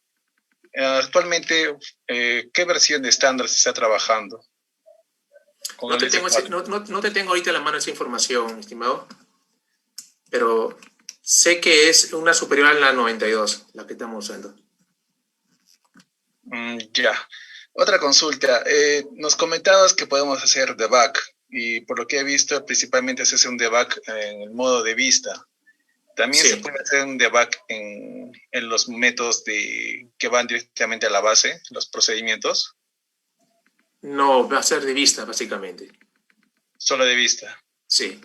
Speaker 7: Actualmente, ¿qué versión de estándar se está trabajando?
Speaker 3: No te tengo ahorita a la mano esa información, estimado, pero sé que es una superior a la 92, la que estamos usando.
Speaker 7: Ya. Otra consulta. Nos comentabas que podemos hacer debug y por lo que he visto, principalmente se hace un debug en el modo de vista. También
Speaker 3: Sí.
Speaker 7: se puede hacer un debug en los métodos que van directamente a la base, los procedimientos,
Speaker 3: No, va a ser de vista, básicamente.
Speaker 7: solo de vista.
Speaker 3: Sí.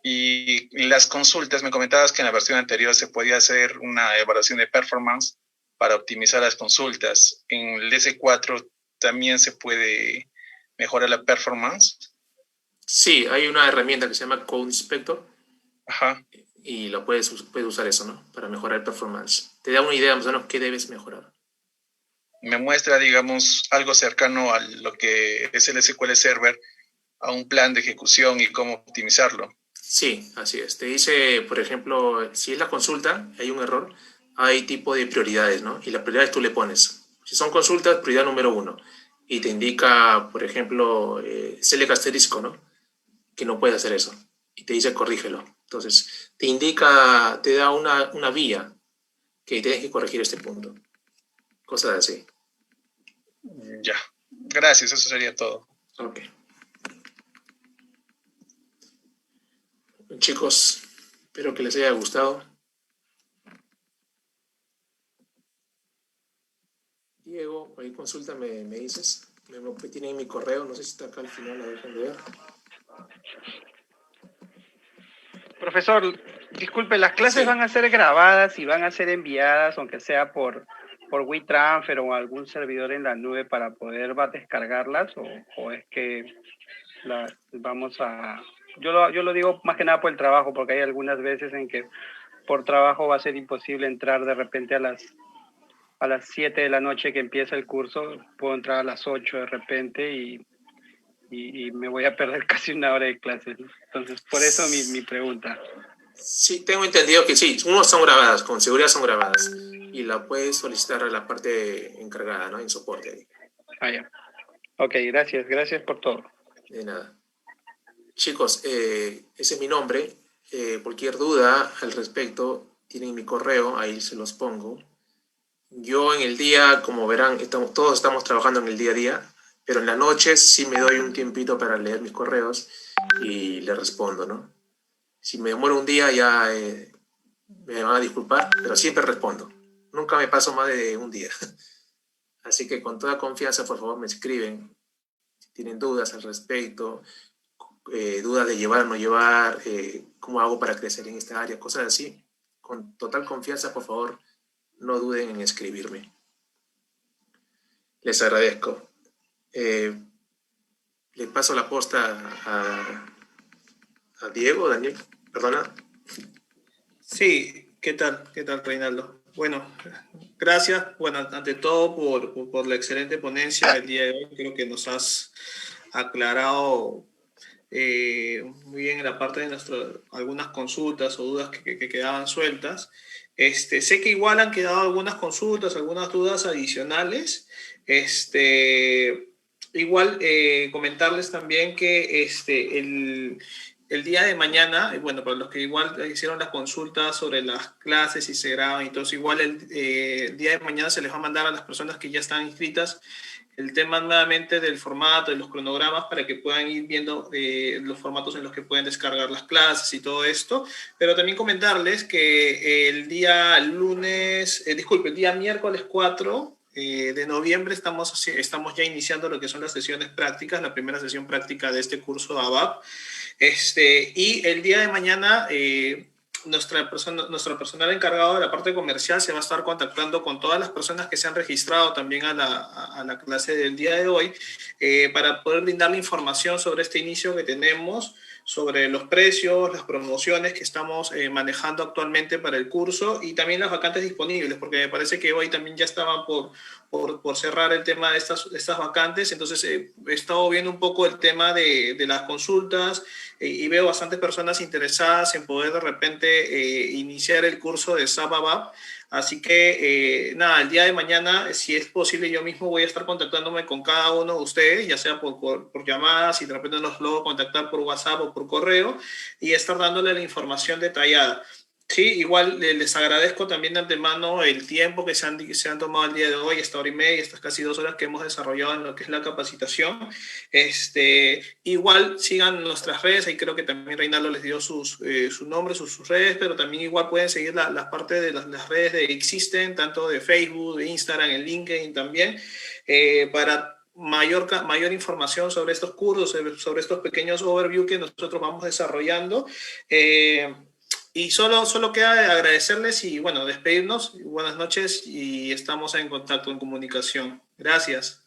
Speaker 7: Y las consultas, me comentabas que en la versión anterior se podía hacer una evaluación de performance para optimizar las consultas. En el S4 también se puede mejorar la performance.
Speaker 3: Sí, hay una herramienta que se llama Code Inspector
Speaker 7: Ajá.
Speaker 3: y puedes usar eso, ¿no? Para mejorar el performance. Te da una idea más o menos qué debes mejorar.
Speaker 7: Me muestra, digamos, algo cercano a lo que es el SQL Server, a un plan de ejecución y cómo optimizarlo.
Speaker 3: Sí, así es. Te dice, por ejemplo, si es la consulta, hay un error, hay tipo de prioridades, ¿no? Y las prioridades tú le pones. Si son consultas, prioridad número 1. Y te indica, por ejemplo, select asterisco, ¿no? Que no puedes hacer eso. Y te dice corrígelo. Entonces, te indica, te da una vía que tienes que corregir este punto. Cosas así.
Speaker 7: Ya. Gracias, eso sería todo.
Speaker 3: Ok. Chicos, espero que les haya gustado. Diego, ahí consulta, me dices. Me tienen mi correo, no sé si está acá al final, la dejan de ver.
Speaker 5: Profesor, disculpe, ¿las clases
Speaker 3: Sí.
Speaker 5: van a ser grabadas y van a ser enviadas, aunque sea por WeTransfer o algún servidor en la nube para poder descargarlas? ¿O es que las vamos a...? Yo lo digo más que nada por el trabajo, porque hay algunas veces en que por trabajo va a ser imposible entrar de repente a las 7 de la noche que empieza el curso, puedo entrar a las 8 de repente y me voy a perder casi una hora de clases. Entonces, por eso mi pregunta.
Speaker 3: Sí, tengo entendido que sí, unos son grabadas, con seguridad son grabadas. Y la puedes solicitar a la parte encargada, ¿no? En soporte.
Speaker 5: Ah, ya. Ok, gracias por todo.
Speaker 3: De nada. Chicos, ese es mi nombre. Cualquier duda al respecto, tienen mi correo, ahí se los pongo. Yo en el día, como verán, todos estamos trabajando en el día a día, pero en la noche sí me doy un tiempito para leer mis correos y les respondo, ¿no? Si me demoro un día ya me van a disculpar, pero siempre respondo. Nunca me paso más de un día. Así que con toda confianza, por favor, me escriben. Si tienen dudas al respecto, dudas de llevar o no llevar, cómo hago para crecer en esta área, cosas así. Con total confianza, por favor, no duden en escribirme. Les agradezco. Le paso la posta a Diego, Daniel, perdona.
Speaker 2: Sí, ¿qué tal? ¿Qué tal, Reinaldo? Bueno, gracias, bueno, ante todo por la excelente ponencia del día de hoy. Creo que nos has aclarado muy bien en la parte de algunas consultas o dudas que quedaban sueltas. Sé que igual han quedado algunas consultas, algunas dudas adicionales. Igual comentarles también que el día de mañana, bueno, para los que igual hicieron las consultas sobre las clases y se graban y todo eso, igual el día de mañana se les va a mandar a las personas que ya están inscritas el tema nuevamente del formato, de los cronogramas, para que puedan ir viendo los formatos en los que pueden descargar las clases y todo esto. Pero también comentarles que el día miércoles 4 de noviembre estamos ya iniciando lo que son las sesiones prácticas, la primera sesión práctica de este curso de ABAP. Y el día de mañana nuestro personal encargado de la parte comercial se va a estar contactando con todas las personas que se han registrado también a la clase del día de hoy para poder brindar la información sobre este inicio que tenemos, sobre los precios, las promociones que estamos manejando actualmente para el curso y también las vacantes disponibles, porque me parece que hoy también ya estaban por cerrar el tema de estas vacantes. Entonces he estado viendo un poco el tema de las consultas y veo bastantes personas interesadas en poder de repente iniciar el curso de SAP ABAP. Así que nada, el día de mañana, si es posible, yo mismo voy a estar contactándome con cada uno de ustedes, ya sea por llamadas, y de repente los logro contactar por WhatsApp o por correo, y estar dándole la información detallada. Sí, igual les agradezco también de antemano el tiempo que se han tomado el día de hoy, esta hora y media, estas casi 2 horas que hemos desarrollado en lo que es la capacitación. Igual sigan nuestras redes, ahí creo que también Reinaldo les dio su nombre, sus redes, pero también igual pueden seguir las partes de las redes de Existen, tanto de Facebook, de Instagram, en LinkedIn también, para mayor información sobre estos cursos, sobre estos pequeños overview que nosotros vamos desarrollando. Y solo queda agradecerles y, bueno, despedirnos. Buenas noches y estamos en contacto, en comunicación. Gracias.